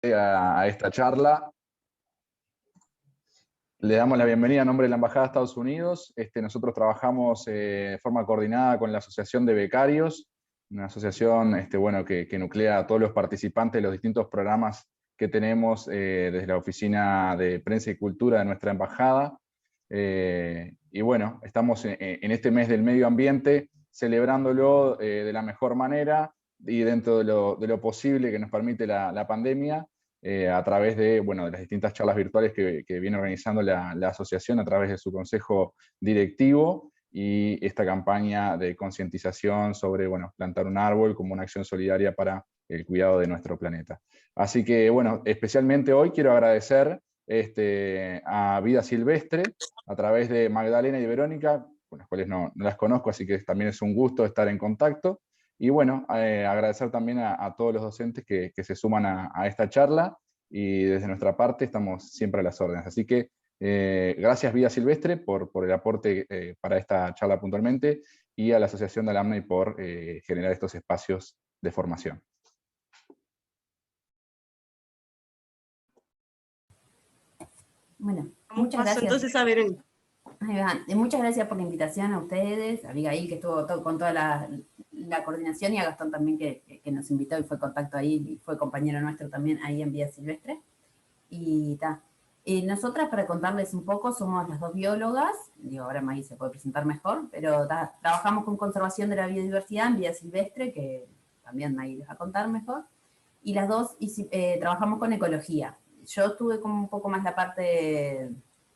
A esta charla. Le damos la bienvenida a nombre de la Embajada de Estados Unidos. Nosotros trabajamos de forma coordinada con la Asociación de Becarios, una asociación bueno, que nuclea a todos los participantes de los distintos programas que tenemos desde la Oficina de Prensa y Cultura de nuestra Embajada. Y bueno, estamos en este mes del medio ambiente celebrándolo de la mejor manera y dentro de lo posible que nos permite la pandemia, a través de, bueno, de las distintas charlas virtuales que viene organizando la asociación a través de su consejo directivo y esta campaña de concientización sobre, bueno, plantar un árbol como una acción solidaria para el cuidado de nuestro planeta. Así que, bueno, especialmente hoy quiero agradecer a Vida Silvestre, a través de Magdalena y Verónica, con las cuales no las conozco, así que también es un gusto estar en contacto. Y bueno, agradecer también a todos los docentes que se suman a esta charla, y desde nuestra parte estamos siempre a las órdenes. Así que gracias Vida Silvestre por el aporte para esta charla puntualmente, y a la Asociación de Alumni por generar estos espacios de formación. Bueno, muchas gracias. Entonces a Verónica. Muchas gracias por la invitación a ustedes, a Abigail, que estuvo con toda la coordinación, y a Gastón también, que nos invitó y fue contacto ahí, y fue compañero nuestro también ahí en Vida Silvestre. Y nosotras, para contarles un poco, somos las dos biólogas, digo, ahora Maggie se puede presentar mejor, pero trabajamos con conservación de la biodiversidad en Vida Silvestre, que también Maggie les va a contar mejor, y las dos trabajamos con ecología. Yo estuve como un poco más la parte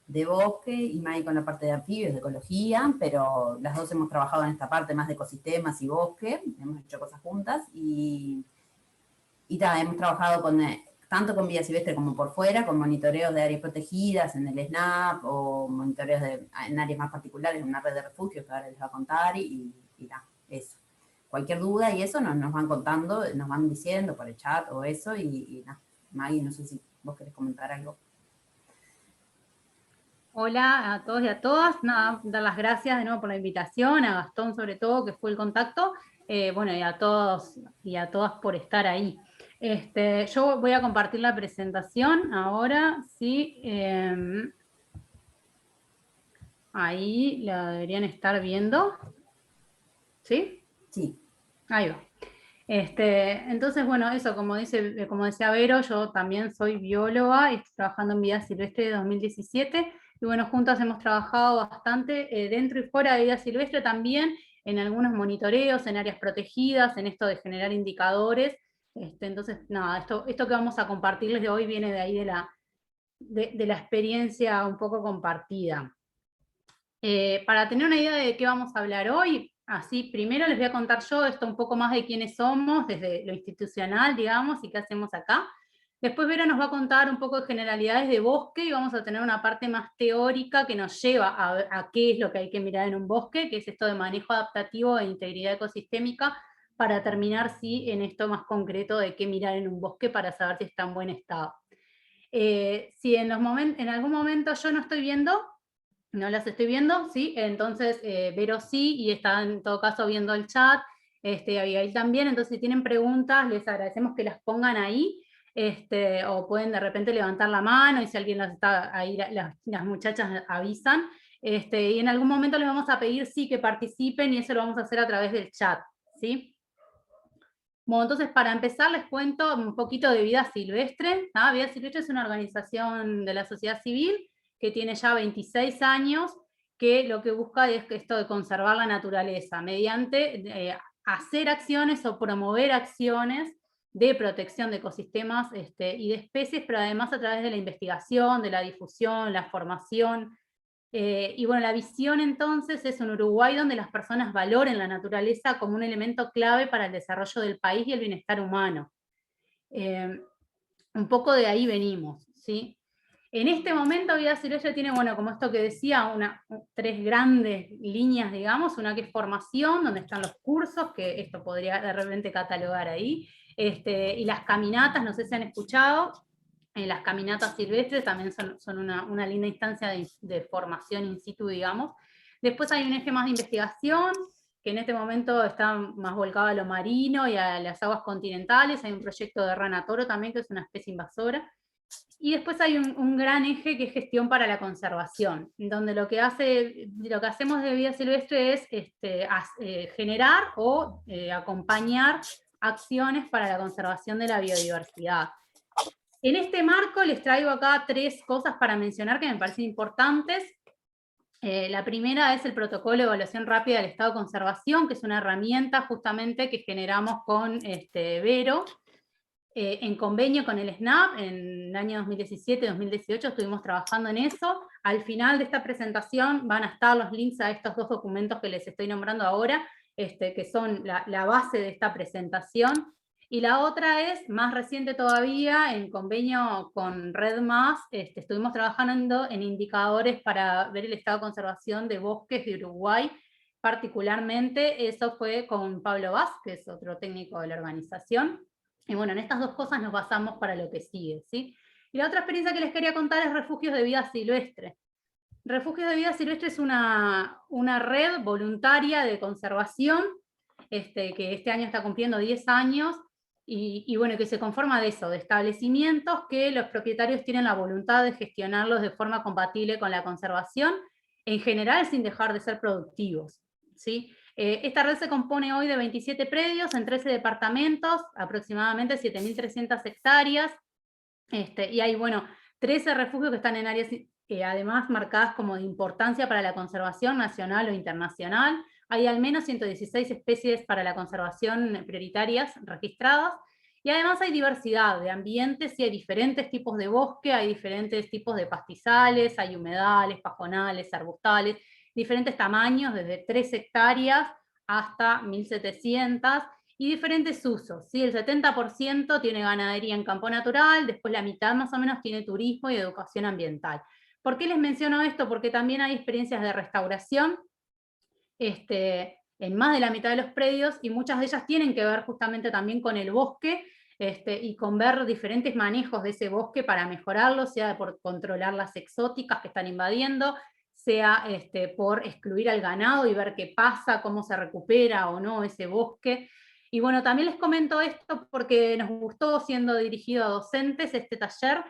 de bosque y Maggie con la parte de anfibios, de ecología, pero las dos hemos trabajado en esta parte más de ecosistemas y bosque, hemos hecho cosas juntas, y hemos trabajado tanto con Vida Silvestre como por fuera, con monitoreos de áreas protegidas en el SNAP, o monitoreos en áreas más particulares, en una red de refugios que ahora les va a contar, eso. Cualquier duda y eso nos van contando, nos van diciendo por el chat o eso, Maggie, no sé si vos querés comentar algo. Hola a todos y a todas. Nada, dar las gracias de nuevo por la invitación, a Gastón sobre todo, que fue el contacto, bueno, y a todos y a todas por estar ahí. Yo voy a compartir la presentación ahora, sí. Ahí la deberían estar viendo. ¿Sí? Sí. Ahí va. Entonces, bueno, eso, como decía Vero, yo también soy bióloga y estoy trabajando en Vida Silvestre de 2017, y bueno, juntas hemos trabajado bastante dentro y fuera de Vida Silvestre también, en algunos monitoreos, en áreas protegidas, en esto de generar indicadores. Entonces, nada, esto que vamos a compartirles de hoy viene de ahí de la experiencia un poco compartida. Para tener una idea de qué vamos a hablar hoy, así primero les voy a contar yo esto un poco más de quiénes somos, desde lo institucional, digamos, y qué hacemos acá. Después Vera nos va a contar un poco de generalidades de bosque, y vamos a tener una parte más teórica que nos lleva a qué es lo que hay que mirar en un bosque, que es esto de manejo adaptativo e integridad ecosistémica, para terminar, sí, en esto más concreto de qué mirar en un bosque para saber si está en buen estado. Si en algún momento yo no estoy viendo, no las estoy viendo, ¿sí? Entonces, Vero sí, y está en todo caso viendo el chat, Abigail también. Entonces, si tienen preguntas, les agradecemos que las pongan ahí, o pueden de repente levantar la mano, y si alguien las está ahí, las muchachas avisan, y en algún momento les vamos a pedir, sí, que participen, y eso lo vamos a hacer a través del chat, ¿sí? Bueno, entonces para empezar les cuento un poquito de Vida Silvestre. Vida Silvestre es una organización de la sociedad civil que tiene ya 26 años, que lo que busca es esto de conservar la naturaleza mediante hacer acciones o promover acciones de protección de ecosistemas y de especies, pero además a través de la investigación, de la difusión, la formación. Y bueno, la visión entonces es un Uruguay donde las personas valoren la naturaleza como un elemento clave para el desarrollo del país y el bienestar humano. Un poco de ahí venimos, ¿sí? En este momento Vida Silvestre tiene, bueno, como esto que decía, tres grandes líneas, digamos, una que es formación, donde están los cursos, que esto podría de repente catalogar ahí, y las caminatas, no sé si han escuchado. Las caminatas silvestres también son una linda instancia de formación in situ, digamos. Después hay un eje más de investigación, que en este momento está más volcado a lo marino y a las aguas continentales. Hay un proyecto de rana toro también, que es una especie invasora. Y después hay un gran eje que es gestión para la conservación, donde lo que hacemos de vida silvestre es generar o acompañar acciones para la conservación de la biodiversidad. En este marco les traigo acá 3 cosas para mencionar que me parecen importantes. La primera es el protocolo de evaluación rápida del estado de conservación, que es una herramienta justamente que generamos con Vero, en convenio con el SNAP. En el año 2017-2018 estuvimos trabajando en eso. Al final de esta presentación van a estar los links a estos 2 documentos que les estoy nombrando ahora, que son la base de esta presentación. Y la otra es, más reciente todavía, en convenio con RedMás, estuvimos trabajando en indicadores para ver el estado de conservación de bosques de Uruguay. Particularmente, eso fue con Pablo Vázquez, otro técnico de la organización. Y bueno, en estas 2 cosas nos basamos para lo que sigue, ¿sí? Y la otra experiencia que les quería contar es Refugios de Vida Silvestre. Refugios de Vida Silvestre es una red voluntaria de conservación, que este año está cumpliendo 10 años, y bueno, que se conforma de eso, de establecimientos que los propietarios tienen la voluntad de gestionarlos de forma compatible con la conservación, en general sin dejar de ser productivos, ¿sí? Esta red se compone hoy de 27 predios en 13 departamentos, aproximadamente 7.300 hectáreas, y hay, bueno, 13 refugios que están en áreas además marcadas como de importancia para la conservación nacional o internacional. Hay al menos 116 especies para la conservación prioritarias registradas, y además hay diversidad de ambientes, y hay diferentes tipos de bosque, hay diferentes tipos de pastizales, hay humedales, pajonales, arbustales, diferentes tamaños, desde 3 hectáreas hasta 1.700, y diferentes usos, ¿sí? El 70% tiene ganadería en campo natural, después la mitad más o menos tiene turismo y educación ambiental. ¿Por qué les menciono esto? Porque también hay experiencias de restauración en más de la mitad de los predios, y muchas de ellas tienen que ver justamente también con el bosque, y con ver diferentes manejos de ese bosque para mejorarlo, sea por controlar las exóticas que están invadiendo, sea por excluir al ganado y ver qué pasa, cómo se recupera o no ese bosque. Y bueno, también les comento esto porque nos gustó, siendo dirigido a docentes este taller,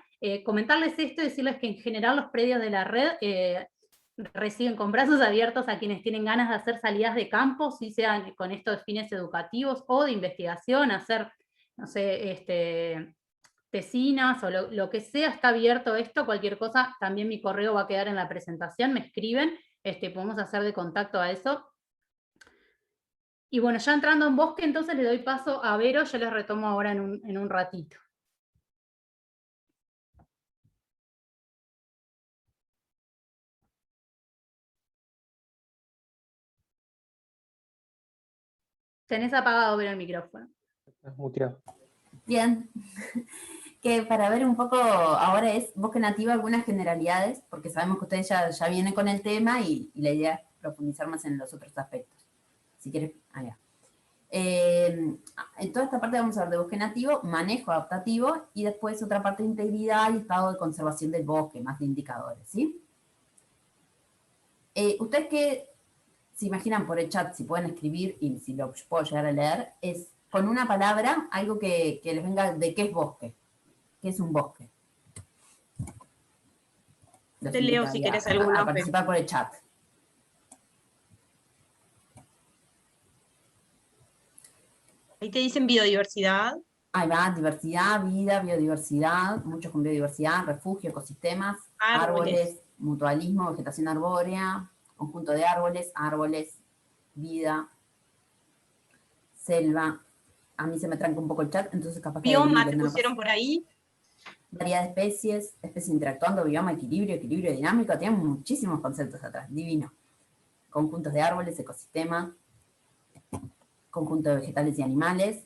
comentarles esto y decirles que en general los predios de la red reciben con brazos abiertos a quienes tienen ganas de hacer salidas de campo, si sean con estos fines educativos o de investigación, hacer, no sé, tesinas o lo que sea, está abierto esto. Cualquier cosa, también mi correo va a quedar en la presentación, me escriben, podemos hacer de contacto a eso. Y bueno, ya entrando en bosque, entonces le doy paso a Vero, yo les retomo ahora en un ratito. Tenés apagado, Vero, el micrófono. Muteado. Bien. Que para ver un poco, ahora es bosque nativo, algunas generalidades, porque sabemos que ustedes ya vienen con el tema, y la idea es profundizar más en los otros aspectos. Si quieres, allá. En toda esta parte vamos a hablar de bosque nativo, manejo adaptativo, y después otra parte de integridad y estado de conservación del bosque, más de indicadores, ¿sí? Ustedes que se imaginan por el chat, si pueden escribir, y si lo puedo llegar a leer, es con una palabra, algo que les venga de qué es bosque. ¿Qué es un bosque? Te leo si querés alguno. A participar por el chat. Ahí te dicen biodiversidad. Ahí va, diversidad, vida, biodiversidad, muchos con biodiversidad, refugio, ecosistemas, árboles, mutualismo, vegetación arbórea, conjunto de árboles, vida, selva. A mí se me tranca un poco el chat, entonces capaz que... Bioma, te pusieron por ahí. Variedad de especies interactuando, bioma, equilibrio dinámico, tienen muchísimos conceptos atrás, divino. Conjuntos de árboles, ecosistemas, conjunto de vegetales y animales.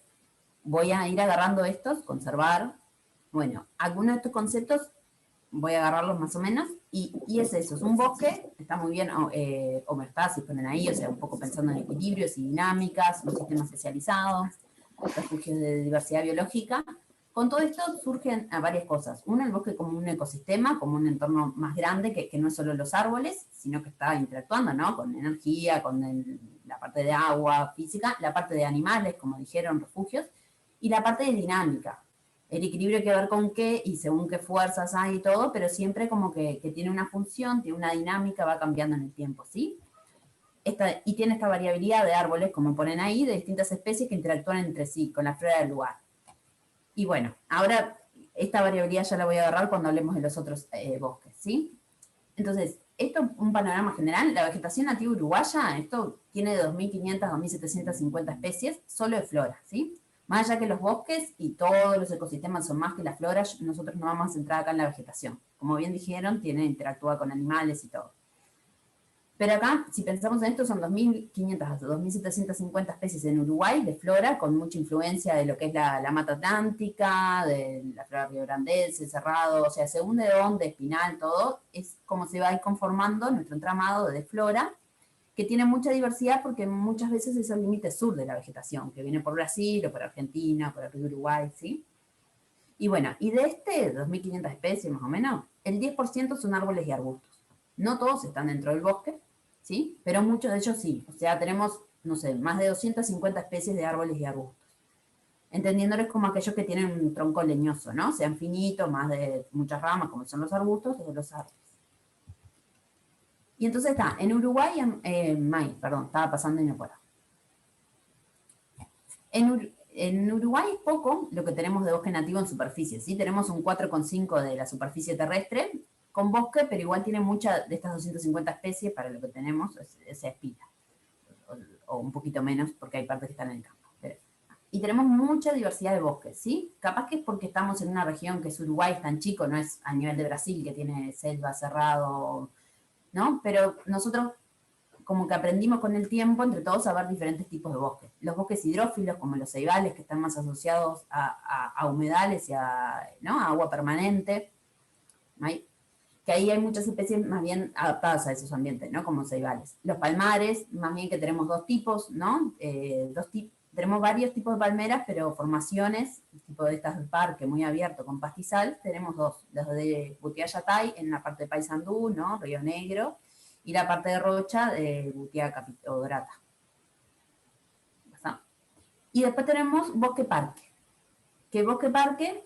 Voy a ir agarrando estos, conservar. Bueno, algunos de estos conceptos voy a agarrarlos más o menos, y es eso, es un bosque, está muy bien, homeostasis ponen ahí, o sea, un poco pensando en equilibrios y dinámicas, un sistema especializado, refugios de diversidad biológica. Con todo esto surgen varias cosas. Uno, el bosque como un ecosistema, como un entorno más grande, que no es solo los árboles, sino que está interactuando, ¿no? Con energía, con la parte de agua física, la parte de animales, como dijeron, refugios, y la parte de dinámica. El equilibrio tiene que ver con qué y según qué fuerzas hay y todo, pero siempre como que tiene una función, tiene una dinámica, va cambiando en el tiempo, ¿sí? Y tiene esta variabilidad de árboles, como ponen ahí, de distintas especies que interactúan entre sí, con la flora del lugar. Y bueno, ahora esta variabilidad ya la voy a agarrar cuando hablemos de los otros bosques, ¿sí? Entonces, esto es un panorama general. La vegetación nativa uruguaya, esto tiene de 2.500 a 2.750 especies, solo de flora, ¿sí? Más allá que los bosques y todos los ecosistemas son más que la flora, nosotros no vamos a centrar acá en la vegetación. Como bien dijeron, interactúa con animales y todo. Pero acá, si pensamos en esto, son 2.500 a 2.750 especies en Uruguay de flora, con mucha influencia de lo que es la mata atlántica, de la flora riograndense, cerrado, o sea, según de dónde, espinal, todo, es como se va a ir conformando nuestro entramado de flora, que tiene mucha diversidad porque muchas veces es el límite sur de la vegetación, que viene por Brasil o por Argentina, por el río Uruguay, ¿sí? Y bueno, y de 2.500 especies más o menos, el 10% son árboles y arbustos. No todos están dentro del bosque, ¿sí? Pero muchos de ellos sí. O sea, tenemos, no sé, más de 250 especies de árboles y arbustos. Entendiéndoles como aquellos que tienen un tronco leñoso, ¿no? Sean finitos, más de muchas ramas, como son los arbustos o los árboles. Y entonces está, en Uruguay, estaba pasando y no puedo. En Uruguay es poco lo que tenemos de bosque nativo en superficie, ¿sí? Tenemos un 4,5 de la superficie terrestre con bosque, pero igual tiene muchas de estas 250 especies para lo que tenemos, se expira. O un poquito menos, porque hay partes que están en el campo. Y tenemos mucha diversidad de bosques, ¿sí? Capaz que es porque estamos en una región que es Uruguay, es tan chico, no es a nivel de Brasil, que tiene selva, cerrado, ¿no? Pero nosotros como que aprendimos con el tiempo entre todos a ver diferentes tipos de bosques. Los bosques hidrófilos, como los ceibales, que están más asociados a humedales y ¿no? a agua permanente, ¿no? Que ahí hay muchas especies más bien adaptadas a esos ambientes, ¿no? Como ceibales. Los palmares, más bien que tenemos dos tipos, ¿no? Tenemos varios tipos de palmeras, pero formaciones, tipo de estas del parque, muy abierto, con pastizal, tenemos dos. Los de Butiá-Yatay, en la parte de Paysandú, ¿no? Río Negro, y la parte de Rocha, de Butiá-Odorata. Y después tenemos bosque-parque. Que bosque-parque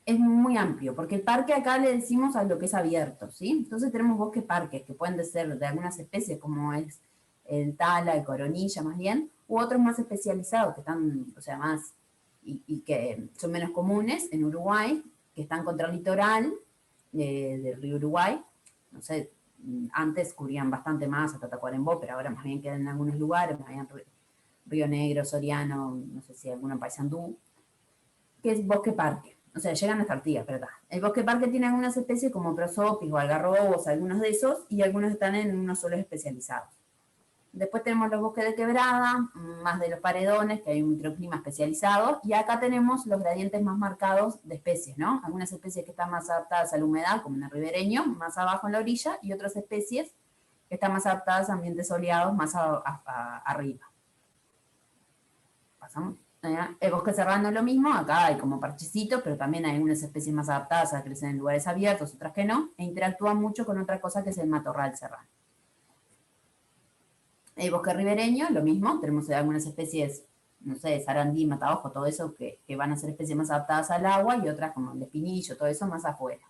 es muy amplio, porque el parque acá le decimos a lo que es abierto, ¿sí? Entonces tenemos bosques parques, que pueden ser de algunas especies, como es el tala, el coronilla más bien, u otros más especializados, que están, o sea, más, y que son menos comunes en Uruguay, que están contra el litoral del río Uruguay, no sé, antes cubrían bastante más hasta Tacuarembó, pero ahora más bien quedan en algunos lugares, más bien Río Negro, Soriano, no sé si alguno en Paysandú, que es bosque parque. O sea, llegan hasta Artigas, pero está. El bosque parque tiene algunas especies como prosopis o algarrobos, algunos de esos, y algunos están en unos suelos especializados. Después tenemos los bosques de quebrada, más de los paredones, que hay un microclima especializado, y acá tenemos los gradientes más marcados de especies, ¿no? Algunas especies que están más adaptadas a la humedad, como en el ribereño, más abajo en la orilla, y otras especies que están más adaptadas a ambientes soleados, más arriba. Pasamos. El bosque serrano es lo mismo, acá hay como parchecitos, pero también hay algunas especies más adaptadas a crecer en lugares abiertos, otras que no, e interactúan mucho con otra cosa que es el matorral serrano. El bosque ribereño, lo mismo, tenemos algunas especies, no sé, sarandí, mataojo, todo eso, que van a ser especies más adaptadas al agua, y otras como el espinillo, todo eso más afuera,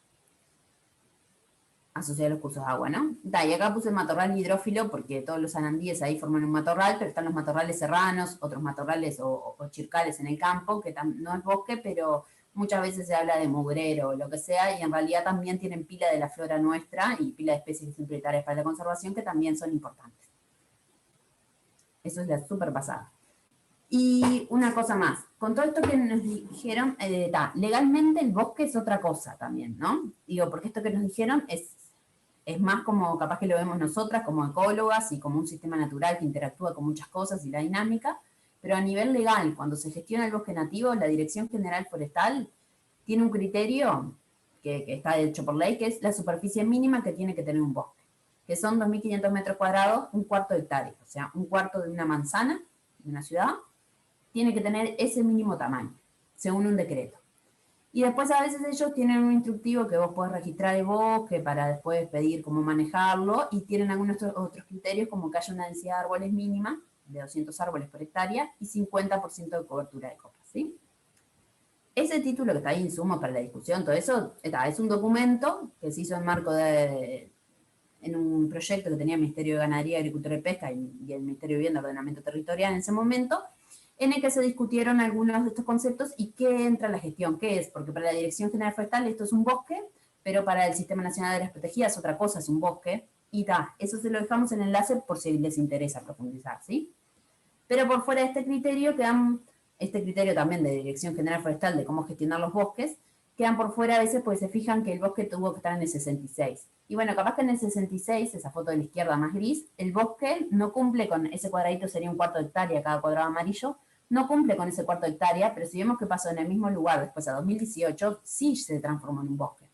asociado a los cursos de agua, ¿no? Y acá puse el matorral hidrófilo porque todos los sanandíes ahí forman un matorral, pero están los matorrales serranos, otros matorrales o chircales en el campo, que no es bosque, pero muchas veces se habla de mugrero o lo que sea, y en realidad también tienen pila de la flora nuestra y pila de especies prioritarias para la conservación que también son importantes. Eso es la súper pasada. Y una cosa más, con todo esto que nos dijeron, legalmente el bosque es otra cosa también, ¿no? Digo, porque esto que nos dijeron es más como, capaz que lo vemos nosotras como ecólogas y como un sistema natural que interactúa con muchas cosas y la dinámica, pero a nivel legal, cuando se gestiona el bosque nativo, la Dirección General Forestal tiene un criterio que está hecho por ley, que es la superficie mínima que tiene que tener un bosque, que son 2.500 metros cuadrados, un cuarto de hectárea, o sea, un cuarto de una manzana de una ciudad, tiene que tener ese mínimo tamaño, según un decreto. Y después a veces ellos tienen un instructivo que vos podés registrar el bosque para después pedir cómo manejarlo, y tienen algunos otros criterios como que haya una densidad de árboles mínima de 200 árboles por hectárea y 50% de cobertura de copas, ¿sí? Ese título que está ahí, insumo para la discusión, todo eso, es un documento que se hizo en marco en un proyecto que tenía el Ministerio de Ganadería, Agricultura y Pesca y el Ministerio de Vivienda y Ordenamiento Territorial en ese momento, en el que se discutieron algunos de estos conceptos y qué entra en la gestión, qué es, porque para la Dirección General Forestal esto es un bosque, pero para el Sistema Nacional de Áreas Protegidas otra cosa, es un bosque, y eso se lo dejamos en el enlace por si les interesa profundizar, ¿sí? Pero por fuera de este criterio quedan, este criterio también de Dirección General Forestal de cómo gestionar los bosques, quedan por fuera a veces porque se fijan que el bosque tuvo que estar en el 66. Y bueno, capaz que en el 66, esa foto de la izquierda más gris, el bosque no cumple con ese cuadradito, sería un cuarto de hectárea cada cuadrado amarillo, no cumple con ese cuarto de hectárea, pero si vemos que pasó en el mismo lugar después a 2018, sí se transformó en un bosque.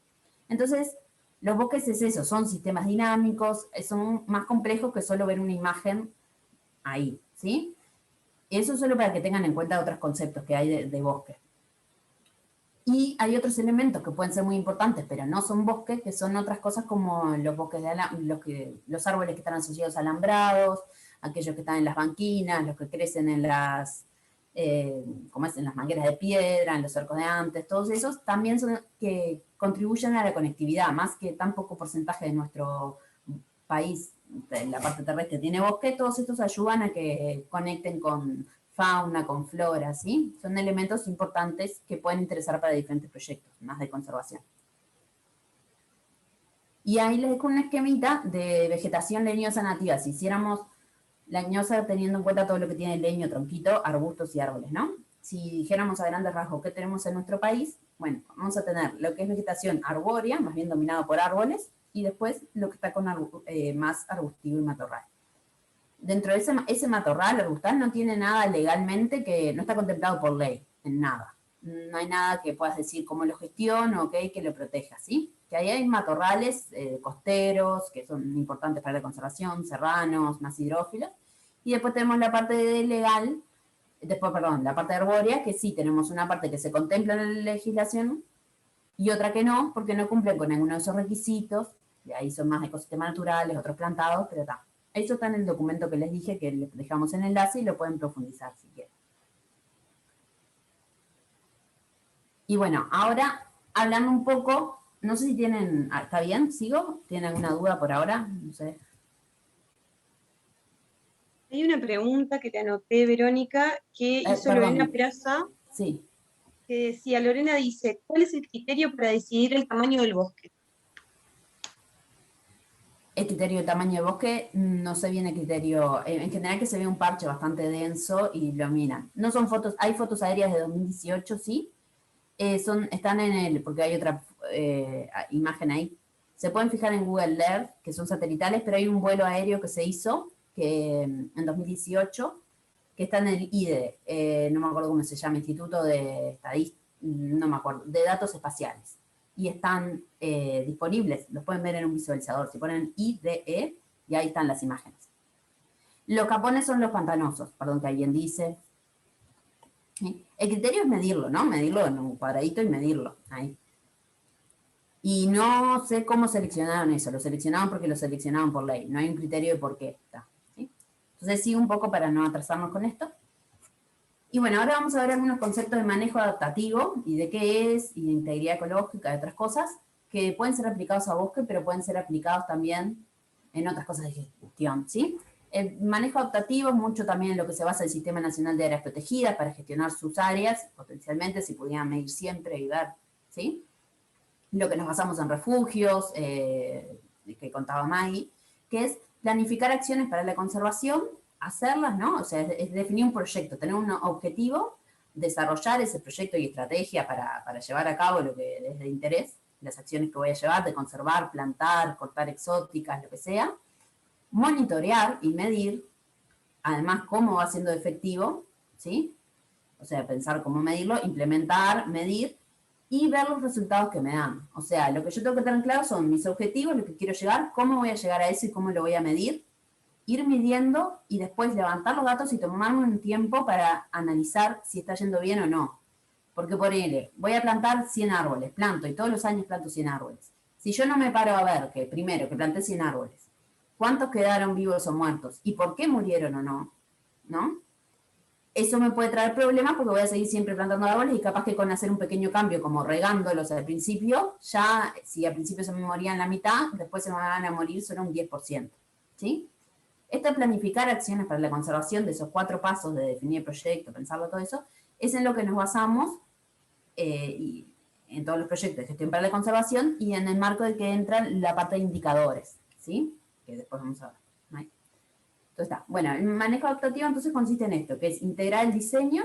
Entonces, los bosques es eso, son sistemas dinámicos, son más complejos que solo ver una imagen ahí, ¿sí? Eso solo para que tengan en cuenta otros conceptos que hay de bosque. Y hay otros elementos que pueden ser muy importantes, pero no son bosques, que son otras cosas como los bosques los árboles que están asociados a alambrados, aquellos que están en las banquinas, los que crecen en las, en las mangueras de piedra, en los cercos de antes, todos esos también son que contribuyen a la conectividad, más que tan poco porcentaje de nuestro país, en la parte terrestre tiene bosque, todos estos ayudan a que conecten con fauna, con flora, ¿sí? Son elementos importantes que pueden interesar para diferentes proyectos, más de conservación. Y ahí les dejo un esquemita de vegetación leñosa nativa. Si hiciéramos leñosa teniendo en cuenta todo lo que tiene leño, tronquito, arbustos y árboles, ¿no? Si dijéramos a grandes rasgos qué tenemos en nuestro país, bueno, vamos a tener lo que es vegetación arbórea, más bien dominado por árboles, y después lo que está con más arbustivo y matorral. Dentro de ese matorral arbustal no tiene nada legalmente que no está contemplado por ley, en nada. No hay nada que puedas decir cómo lo gestiono, okay, que lo proteja, ¿sí? Que ahí hay matorrales costeros, que son importantes para la conservación, serranos, más hidrófilos, y después tenemos la parte legal, la parte arbórea, que sí tenemos una parte que se contempla en la legislación y otra que no, porque no cumplen con ninguno de esos requisitos, y ahí son más ecosistemas naturales, otros plantados, pero está. Eso está en el documento que les dije, que les dejamos en enlace y lo pueden profundizar si quieren. Y bueno, ahora hablando un poco, no sé si tienen, ¿está bien? ¿Sigo? ¿Tienen alguna duda por ahora? No sé. Hay una pregunta que te anoté, Verónica, que hizo perdón. Lorena Peraza. Sí. Que decía, Lorena dice, ¿cuál es el criterio para decidir el tamaño del bosque? El criterio de tamaño de bosque, no sé bien el criterio, en general que se ve un parche bastante denso y lo miran. No son fotos, hay fotos aéreas de 2018, sí, están porque hay otra imagen ahí. Se pueden fijar en Google Earth, que son satelitales, pero hay un vuelo aéreo que se hizo en 2018, que está en el IDE, no me acuerdo cómo se llama, Instituto de Estadística, no me acuerdo, de Datos Espaciales. Y están disponibles, los pueden ver en un visualizador, si ponen IDE y ahí están las imágenes. Los capones son los pantanosos, perdón que alguien dice. ¿Sí? El criterio es medirlo, ¿no? Medirlo en un cuadradito y medirlo, ahí. Y no sé cómo seleccionaron eso, lo seleccionaron porque lo seleccionaron por ley, no hay un criterio de por qué está. ¿Sí? Entonces sigo un poco para no atrasarnos con esto. Y bueno, ahora vamos a ver algunos conceptos de manejo adaptativo y de qué es, y de integridad ecológica, de otras cosas, que pueden ser aplicados a bosque, pero pueden ser aplicados también en otras cosas de gestión, ¿sí? El manejo adaptativo es mucho también en lo que se basa el Sistema Nacional de Áreas Protegidas para gestionar sus áreas, potencialmente si pudieran medir siempre y ver, ¿sí? Lo que nos basamos en refugios, que contaba Maggie, que es planificar acciones para la conservación, hacerlas, ¿no? O sea, es definir un proyecto, tener un objetivo, desarrollar ese proyecto y estrategia para llevar a cabo lo que es de interés, las acciones que voy a llevar, de conservar, plantar, cortar exóticas, lo que sea, monitorear y medir, además cómo va siendo efectivo, ¿sí? O sea, pensar cómo medirlo, implementar, medir, y ver los resultados que me dan. O sea, lo que yo tengo que tener claro son mis objetivos, lo que quiero llegar, cómo voy a llegar a eso y cómo lo voy a medir, ir midiendo y después levantar los datos y tomarme un tiempo para analizar si está yendo bien o no. Porque ponele, voy a plantar 100 árboles, planto y todos los años planto 100 árboles. Si yo no me paro a ver que primero que planté 100 árboles, cuántos quedaron vivos o muertos y por qué murieron o no, ¿no? Eso me puede traer problemas porque voy a seguir siempre plantando árboles y capaz que con hacer un pequeño cambio, como regándolos al principio, ya si al principio se me morían la mitad, después se me van a morir solo un 10%, ¿sí? Esto de planificar acciones para la conservación de esos 4 pasos de definir el proyecto, pensarlo, todo eso, es en lo que nos basamos y en todos los proyectos de gestión para la conservación y en el marco de que entra la parte de indicadores, ¿sí? Que después vamos a ver. ¿No? Entonces está. Bueno, el manejo adaptativo entonces consiste en esto, que es integrar el diseño,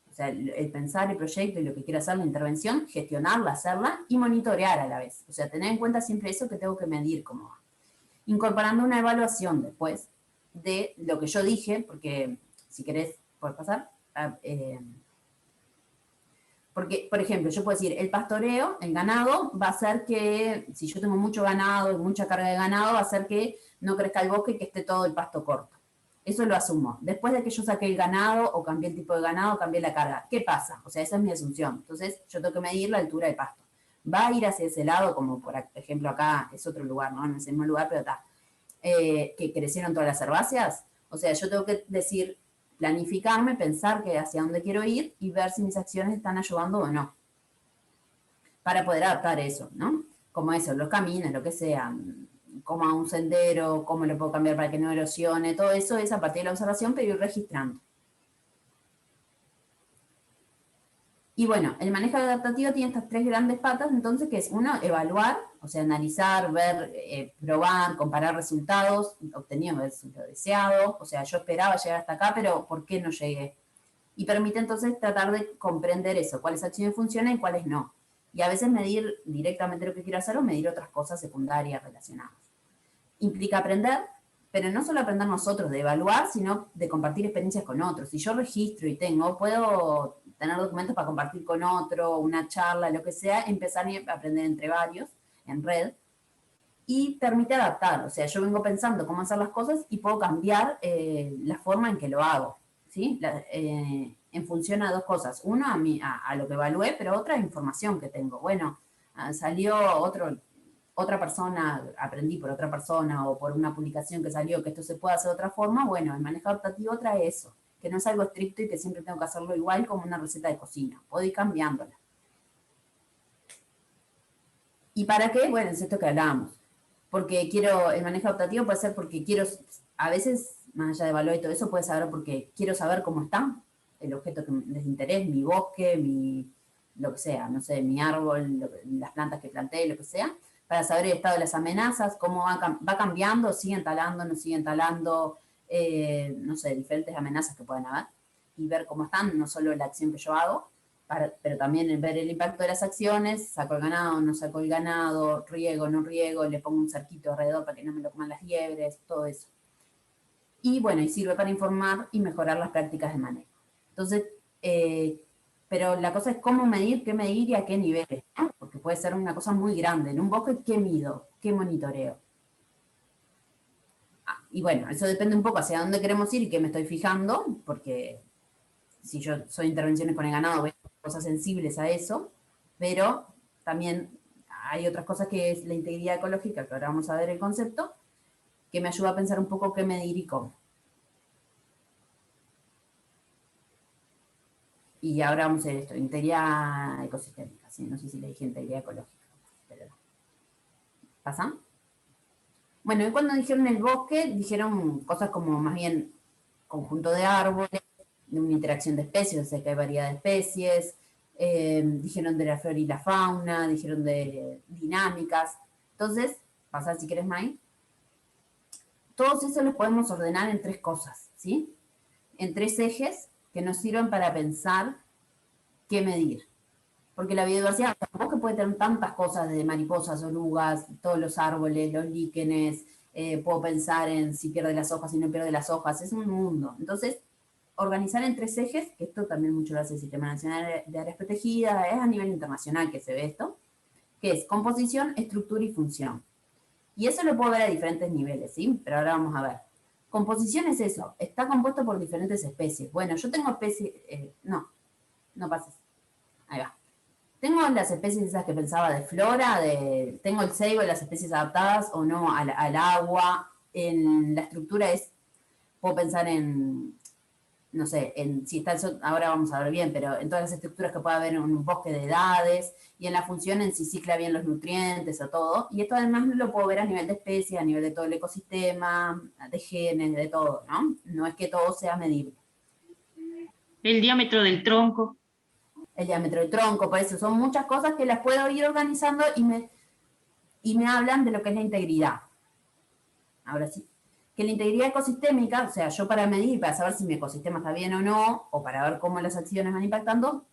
o sea, el pensar el proyecto y lo que quiero hacer, la intervención, gestionarla, hacerla y monitorear a la vez. O sea, tener en cuenta siempre eso que tengo que medir cómo va. Incorporando una evaluación después de lo que yo dije, porque si querés, puedes pasar. Porque, por ejemplo, yo puedo decir, el pastoreo, el ganado, va a hacer que, si yo tengo mucho ganado y mucha carga de ganado, va a hacer que no crezca el bosque y que esté todo el pasto corto. Eso lo asumo. Después de que yo saqué el ganado o cambié el tipo de ganado, cambié la carga. ¿Qué pasa? O sea, esa es mi asunción. Entonces, yo tengo que medir la altura del pasto. ¿Va a ir hacia ese lado, como por ejemplo acá es otro lugar, no es el mismo lugar, pero está, que crecieron todas las herbáceas? O sea, yo tengo que decir, planificarme, pensar que hacia dónde quiero ir y ver si mis acciones están ayudando o no. Para poder adaptar eso, ¿no? Como eso, los caminos, lo que sea, como a un sendero, cómo lo puedo cambiar para que no erosione, todo eso es a partir de la observación, pero ir registrando. Y bueno, el manejo adaptativo tiene estas 3 grandes patas, entonces, que es uno, evaluar, o sea, analizar, ver, probar, comparar resultados obtenidos versus lo deseado. O sea, yo esperaba llegar hasta acá, pero ¿por qué no llegué? Y permite entonces tratar de comprender eso, cuáles acciones funcionan y cuáles no. Y a veces medir directamente lo que quiero hacer o medir otras cosas secundarias relacionadas. Implica aprender, pero no solo aprender nosotros de evaluar, sino de compartir experiencias con otros. Si yo registro y tengo, puedo tener documentos para compartir con otro, una charla, lo que sea, empezar a aprender entre varios, en red, y permite adaptar. O sea, yo vengo pensando cómo hacer las cosas y puedo cambiar la forma en que lo hago, ¿sí? En función a 2 cosas. Uno, a lo que evalué, pero otra, información que tengo. Bueno, salió otra persona, aprendí por otra persona o por una publicación que salió que esto se puede hacer de otra forma. Bueno, el manejo adaptativo trae eso, que no es algo estricto y que siempre tengo que hacerlo igual como una receta de cocina. Puedo ir cambiándola. ¿Y para qué? Bueno, es esto que hablábamos. Porque quiero, el manejo adaptativo puede ser porque quiero, a veces, más allá de evaluar y todo eso, puede saber porque quiero saber cómo está el objeto que les interesa, mi bosque, lo que sea, no sé, mi árbol, las plantas que planté, lo que sea, para saber el estado de las amenazas, cómo va cambiando, siguen talando, no siguen talando, no sé, diferentes amenazas que pueden haber, y ver cómo están, no solo la acción que yo hago, pero también ver el impacto de las acciones, saco el ganado, no saco el ganado, riego, no riego, le pongo un cerquito alrededor para que no me lo coman las liebres, todo eso. Y bueno, y sirve para informar y mejorar las prácticas de manejo. Entonces, pero la cosa es cómo medir, qué medir y a qué niveles, ¿no? Porque puede ser una cosa muy grande. En un bosque, ¿qué mido? ¿Qué monitoreo? Y bueno, eso depende un poco hacia dónde queremos ir y qué me estoy fijando, porque si yo soy intervenciones con el ganado, voy a hacer cosas sensibles a eso, pero también hay otras cosas que es la integridad ecológica, que ahora vamos a ver el concepto, que me ayuda a pensar un poco qué medir y cómo. Y ahora vamos a ver esto, integridad ecosistémica, ¿sí? No sé si le dije integridad ecológica, pero ¿pasa? Bueno, y cuando dijeron el bosque, dijeron cosas como más bien conjunto de árboles, de una interacción de especies, o sea que hay variedad de especies, dijeron de la flora y la fauna, dijeron de dinámicas. Entonces, pasa si quieres, May. Todos esos los podemos ordenar en 3 cosas, ¿sí? En 3 ejes que nos sirven para pensar qué medir. Porque la biodiversidad, tampoco puede tener tantas cosas de mariposas, orugas, todos los árboles, los líquenes, puedo pensar en si pierde las hojas, si no pierde las hojas, es un mundo. Entonces, organizar en 3 ejes, que esto también mucho lo hace el Sistema Nacional de Áreas Protegidas, es a nivel internacional que se ve esto, que es composición, estructura y función. Y eso lo puedo ver a diferentes niveles, ¿sí? Pero ahora vamos a ver. Composición es eso, está compuesto por diferentes especies. Bueno, yo tengo especies, no pases, ahí va. Tengo las especies esas que pensaba de flora, tengo el ceibo de las especies adaptadas o no al agua. En la estructura puedo pensar en no sé, si está ahora vamos a ver bien, pero en todas las estructuras que puede haber en un bosque de edades, y en la función en si cicla bien los nutrientes o todo, y esto además lo puedo ver a nivel de especies, a nivel de todo el ecosistema, de genes, de todo, ¿no? No es que todo sea medible. El diámetro del tronco. El diámetro del tronco, por eso son muchas cosas que las puedo ir organizando y me hablan de lo que es la integridad. Ahora sí, que la integridad ecosistémica, o sea, yo para medir, para saber si mi ecosistema está bien o no, o para ver cómo las acciones van impactando,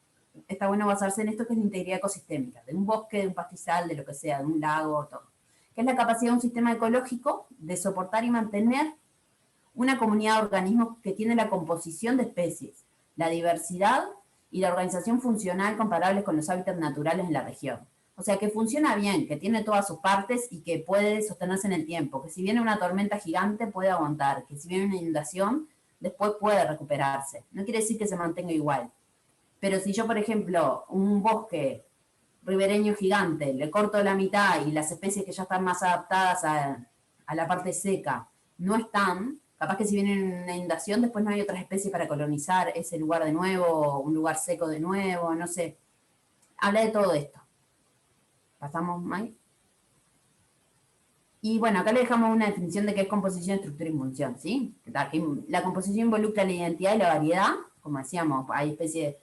está bueno basarse en esto que es la integridad ecosistémica, de un bosque, de un pastizal, de lo que sea, de un lago, todo. Que es la capacidad de un sistema ecológico de soportar y mantener una comunidad de organismos que tiene la composición de especies, la diversidad y la organización funcional comparables con los hábitats naturales en la región. O sea, que funciona bien, que tiene todas sus partes y que puede sostenerse en el tiempo, que si viene una tormenta gigante puede aguantar, que si viene una inundación después puede recuperarse. No quiere decir que se mantenga igual. Pero si yo, por ejemplo, un bosque ribereño gigante, le corto la mitad y las especies que ya están más adaptadas a la parte seca no están, capaz que si viene una inundación después no hay otras especies para colonizar ese lugar de nuevo, un lugar seco de nuevo, no sé. Habla de todo esto. ¿Pasamos, Mike? Y bueno, acá le dejamos una definición de qué es composición, estructura y función, ¿sí? La composición involucra la identidad y la variedad, como decíamos, hay especies,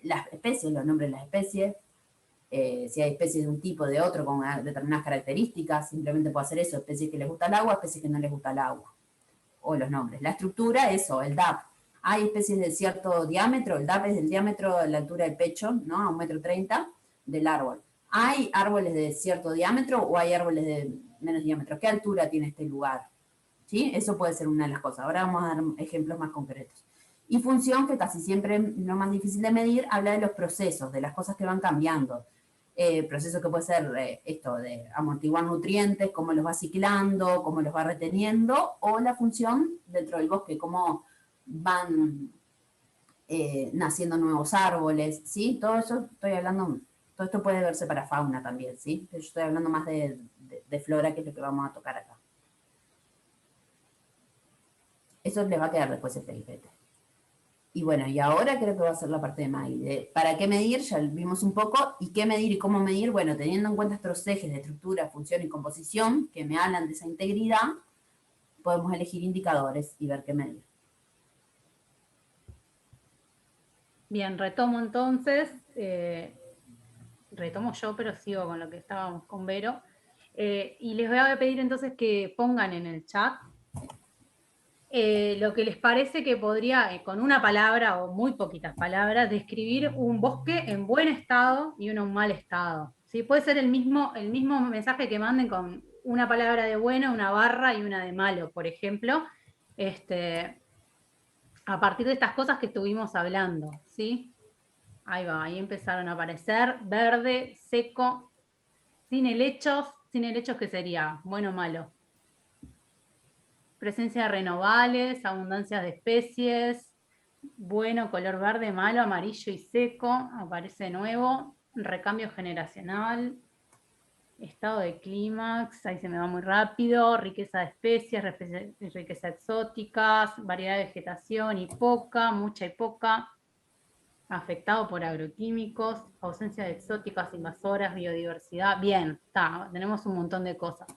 las especies, los nombres de las especies, si hay especies de un tipo, de otro, con determinadas características, simplemente puedo hacer eso, especies que les gusta el agua, especies que no les gusta el agua, o los nombres. La estructura, eso, el DAP. Hay especies de cierto diámetro, el DAP es el diámetro de la altura del pecho, ¿no? A 1,30 m del árbol. ¿Hay árboles de cierto diámetro o hay árboles de menos diámetro? ¿Qué altura tiene este lugar? ¿Sí? Eso puede ser una de las cosas. Ahora vamos a dar ejemplos más concretos. Y función, que casi siempre es lo más difícil de medir, habla de los procesos, de las cosas que van cambiando. Procesos que puede ser esto de amortiguar nutrientes, cómo los va ciclando, cómo los va reteniendo, o la función dentro del bosque, cómo van naciendo nuevos árboles, ¿sí? Todo eso estoy hablando, todo esto puede verse para fauna también, ¿sí? Pero yo estoy hablando más de flora, que es lo que vamos a tocar acá. Eso les va a quedar después este IPT. Y bueno, y ahora creo que va a ser la parte de Maggie. ¿Para qué medir? Ya vimos un poco. ¿Y qué medir y cómo medir? Bueno, teniendo en cuenta estos ejes de estructura, función y composición que me hablan de esa integridad, podemos elegir indicadores y ver qué medir. Bien, retomo entonces. Retomo yo, pero sigo con lo que estábamos con Vero. Y les voy a pedir entonces que pongan en el chat lo que les parece que podría, con una palabra o muy poquitas palabras, describir un bosque en buen estado y uno en mal estado. ¿Sí? Puede ser el mismo mensaje que manden con una palabra de bueno, una barra y una de malo, por ejemplo, a partir de estas cosas que estuvimos hablando, ¿sí? Ahí va, ahí empezaron a aparecer, verde, seco, sin helechos que sería, bueno o malo. Presencia de renovables, abundancia de especies, bueno, color verde, malo, amarillo y seco, aparece de nuevo, recambio generacional, estado de clímax, ahí se me va muy rápido, riqueza de especies, riqueza exóticas, variedad de vegetación y poca, mucha y poca, afectado por agroquímicos, ausencia de exóticas invasoras, biodiversidad. Bien, está, tenemos un montón de cosas.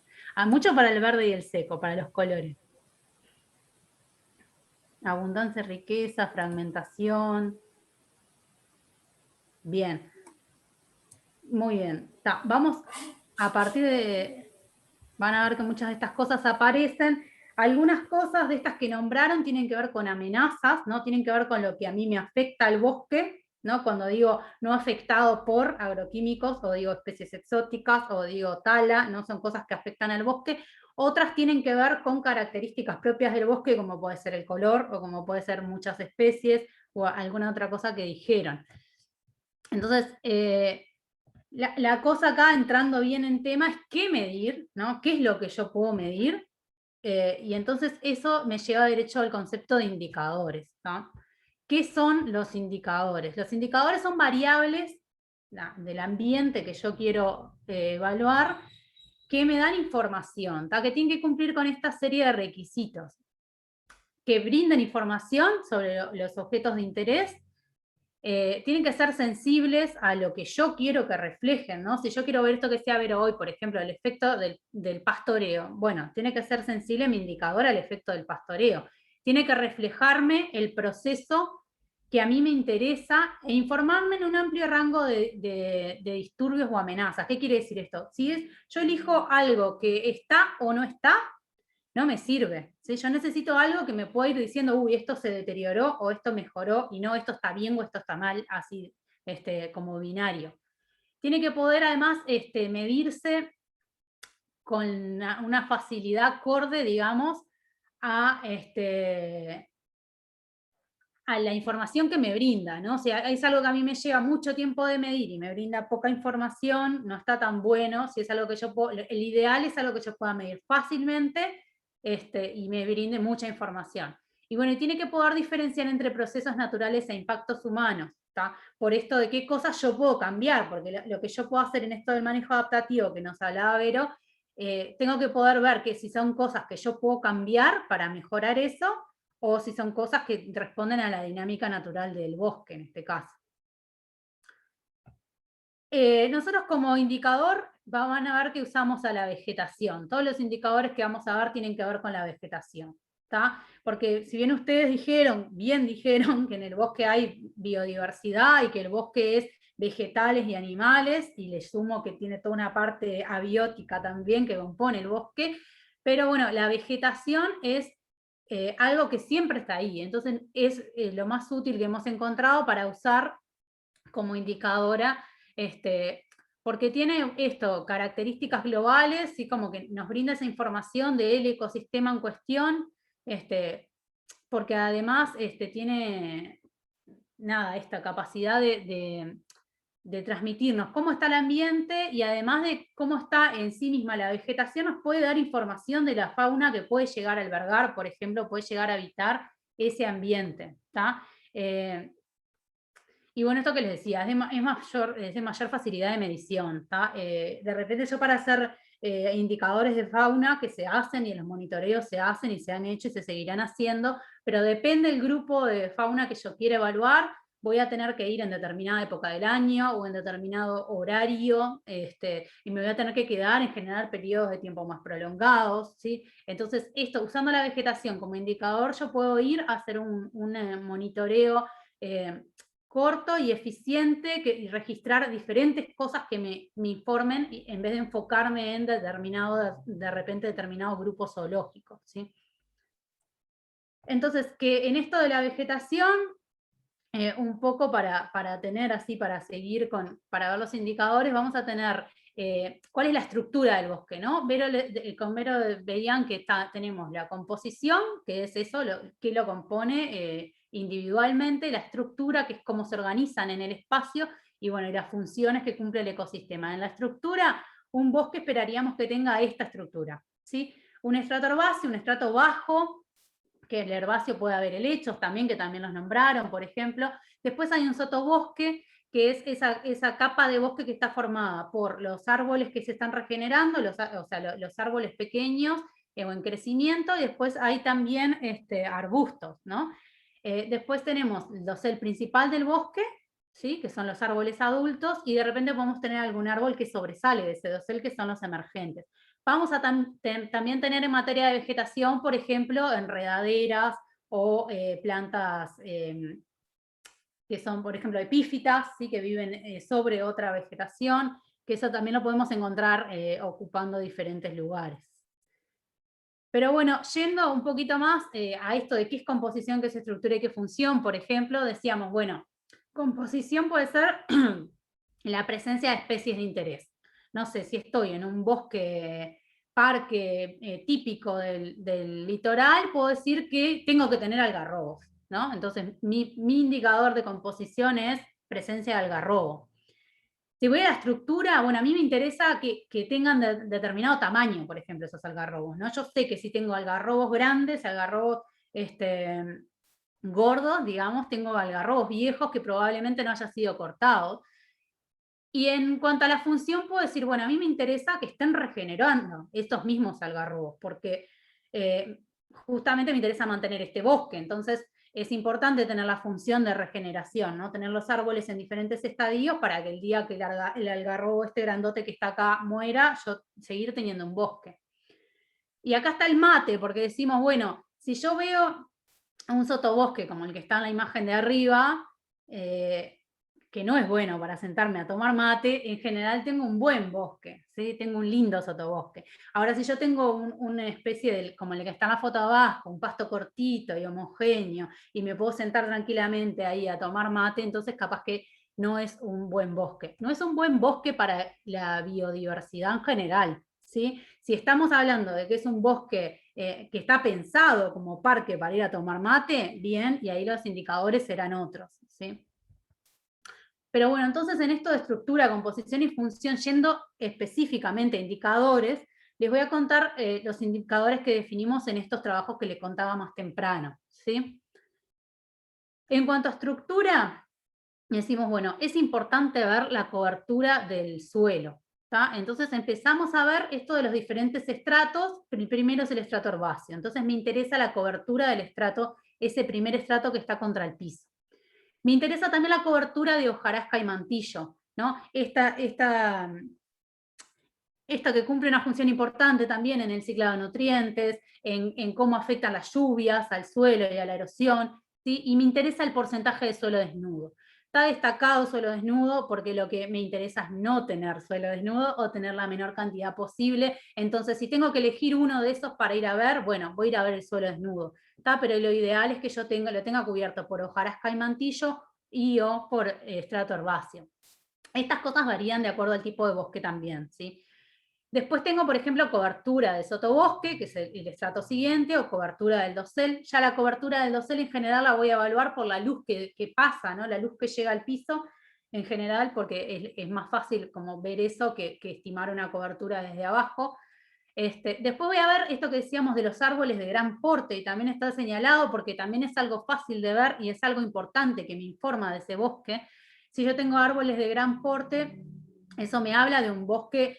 Mucho para el verde y el seco, para los colores. Abundancia, riqueza, fragmentación. Bien. Muy bien. Está. Vamos a partir de... Van a ver que muchas de estas cosas aparecen. Algunas cosas de estas que nombraron tienen que ver con amenazas, ¿no? Tienen que ver con lo que a mí me afecta al bosque, ¿no? Cuando digo no afectado por agroquímicos, o digo especies exóticas, o digo tala, no son cosas que afectan al bosque. Otras tienen que ver con características propias del bosque, como puede ser el color, o como puede ser muchas especies, o alguna otra cosa que dijeron. Entonces, la cosa acá, entrando bien en tema, es qué medir, ¿no? ¿Qué es lo que yo puedo medir? Y entonces eso me lleva derecho al concepto de indicadores, ¿no? ¿Qué son los indicadores? Los indicadores son variables del ambiente que yo quiero evaluar, que me dan información, que tienen que cumplir con esta serie de requisitos. que brinden información sobre los objetos de interés, tienen que ser sensibles a lo que yo quiero que reflejen, ¿no? Si yo quiero ver esto que decía Vero hoy, por ejemplo, el efecto del pastoreo, bueno, tiene que ser sensible mi indicador al efecto del pastoreo. Tiene que reflejarme el proceso que a mí me interesa e informarme en un amplio rango de disturbios o amenazas. ¿Qué quiere decir esto? Si yo elijo algo que está o no está, no me sirve, ¿sí? Yo necesito algo que me pueda ir diciendo, uy, esto se deterioró o esto mejoró, y no esto está bien o esto está mal, así como binario. Tiene que poder además medirse con una facilidad acorde, digamos, a la información que me brinda, ¿no? O sea, es algo que a mí me lleva mucho tiempo de medir y me brinda poca información, no está tan bueno. Si es algo que yo puedo, el ideal es algo que yo pueda medir fácilmente y me brinde mucha información. Y bueno, y tiene que poder diferenciar entre procesos naturales e impactos humanos, ¿tá? Por esto de qué cosas yo puedo cambiar, porque lo que yo puedo hacer en esto del manejo adaptativo que nos hablaba Vero, tengo que poder ver que si son cosas que yo puedo cambiar para mejorar eso, o si son cosas que responden a la dinámica natural del bosque, en este caso. Nosotros como indicador van a ver que usamos a la vegetación. Todos los indicadores que vamos a ver tienen que ver con la vegetación, ¿tá? Porque si bien ustedes bien dijeron que en el bosque hay biodiversidad y que el bosque es vegetales y animales, y les sumo que tiene toda una parte abiótica también que compone el bosque, pero bueno, la vegetación es algo que siempre está ahí, entonces es lo más útil que hemos encontrado para usar como indicadora, porque tiene características globales, y como que nos brinda esa información del ecosistema en cuestión, porque además tiene esta capacidad de transmitirnos cómo está el ambiente, y además de cómo está en sí misma la vegetación, nos puede dar información de la fauna que puede llegar a albergar, por ejemplo, puede llegar a habitar ese ambiente, ¿tá? Y bueno, esto que les decía, es de mayor facilidad de medición, ¿tá? De repente yo para hacer indicadores de fauna que se hacen, y los monitoreos se hacen y se han hecho y se seguirán haciendo, pero depende del grupo de fauna que yo quiera evaluar, voy a tener que ir en determinada época del año o en determinado horario, y me voy a tener que quedar en general periodos de tiempo más prolongados, ¿sí? Entonces, usando la vegetación como indicador, yo puedo ir a hacer un monitoreo corto y eficiente, y registrar diferentes cosas que me informen, en vez de enfocarme en de repente determinado grupo zoológico, ¿sí? Entonces, que en esto de la vegetación, un poco para tener así, para seguir para ver los indicadores, vamos a tener cuál es la estructura del bosque, ¿no? Con Vero veían que tenemos la composición, que es eso, que lo compone individualmente, la estructura, que es cómo se organizan en el espacio, y bueno, y las funciones que cumple el ecosistema. En la estructura, un bosque esperaríamos que tenga esta estructura, ¿sí? Un estrato herbáceo, un estrato bajo, que el herbáceo puede haber helechos también, que también los nombraron, por ejemplo. Después hay un sotobosque, que es esa capa de bosque que está formada por los árboles que se están regenerando, los árboles pequeños o en crecimiento, y después hay también arbustos, ¿no? Después tenemos el dosel principal del bosque, ¿sí? Que son los árboles adultos, y de repente podemos tener algún árbol que sobresale de ese dosel, que son los emergentes. Vamos a también tener en materia de vegetación, por ejemplo, enredaderas o plantas que son, por ejemplo, epífitas, ¿sí? Que viven sobre otra vegetación, que eso también lo podemos encontrar ocupando diferentes lugares. Pero bueno, yendo un poquito más a esto de qué es composición, qué es estructura y qué función, por ejemplo, decíamos, bueno, composición puede ser la presencia de especies de interés. No sé, si estoy en un bosque, parque típico del litoral, puedo decir que tengo que tener algarrobos, ¿no? Entonces, mi indicador de composición es presencia de algarrobo. Si voy a la estructura, bueno, a mí me interesa que tengan determinado tamaño, por ejemplo, esos algarrobos, ¿no? Yo sé que si tengo algarrobos grandes, algarrobos gordos, digamos, tengo algarrobos viejos que probablemente no hayan sido cortados. Y en cuanto a la función, puedo decir, bueno, a mí me interesa que estén regenerando estos mismos algarrobos, porque justamente me interesa mantener este bosque, entonces es importante tener la función de regeneración, ¿no? Tener los árboles en diferentes estadios para que el día que el algarrobo este grandote que está acá muera, yo seguir teniendo un bosque. Y acá está el mate, porque decimos, bueno, si yo veo un sotobosque como el que está en la imagen de arriba, que no es bueno para sentarme a tomar mate, en general tengo un buen bosque, ¿sí? Tengo un lindo sotobosque. Ahora, si yo tengo una especie de, como el que está en la foto abajo, un pasto cortito y homogéneo, y me puedo sentar tranquilamente ahí a tomar mate, entonces capaz que no es un buen bosque. No es un buen bosque para la biodiversidad en general, ¿sí? Si estamos hablando de que es un bosque que está pensado como parque para ir a tomar mate, bien, y ahí los indicadores serán otros, ¿sí? Pero bueno, entonces en esto de estructura, composición y función, yendo específicamente a indicadores, les voy a contar los indicadores que definimos en estos trabajos que les contaba más temprano, ¿sí? En cuanto a estructura, decimos, bueno, es importante ver la cobertura del suelo, ¿tá? Entonces empezamos a ver esto de los diferentes estratos. El primero es el estrato herbáceo, entonces me interesa la cobertura del estrato, ese primer estrato que está contra el piso. Me interesa también la cobertura de hojarasca y mantillo, ¿no? Esta que cumple una función importante también en el ciclado de nutrientes, en cómo afectan las lluvias al suelo y a la erosión, ¿sí? Y me interesa el porcentaje de suelo desnudo. Está destacado suelo desnudo porque lo que me interesa es no tener suelo desnudo o tener la menor cantidad posible. Entonces, si tengo que elegir uno de esos para ir a ver, bueno, voy a ir a ver el suelo desnudo. ¿Tá? Pero lo ideal es que yo lo tenga cubierto por hojarasca y mantillo y o por estrato herbáceo. Estas cosas varían de acuerdo al tipo de bosque también, ¿sí? Después tengo, por ejemplo, cobertura de sotobosque, que es el estrato siguiente, o cobertura del dosel. Ya la cobertura del dosel en general la voy a evaluar por la luz que pasa, ¿no? La luz que llega al piso, en general, porque es más fácil como ver eso que estimar una cobertura desde abajo. Después voy a ver esto que decíamos de los árboles de gran porte, y también está señalado porque también es algo fácil de ver y es algo importante que me informa de ese bosque. Si yo tengo árboles de gran porte, eso me habla de un bosque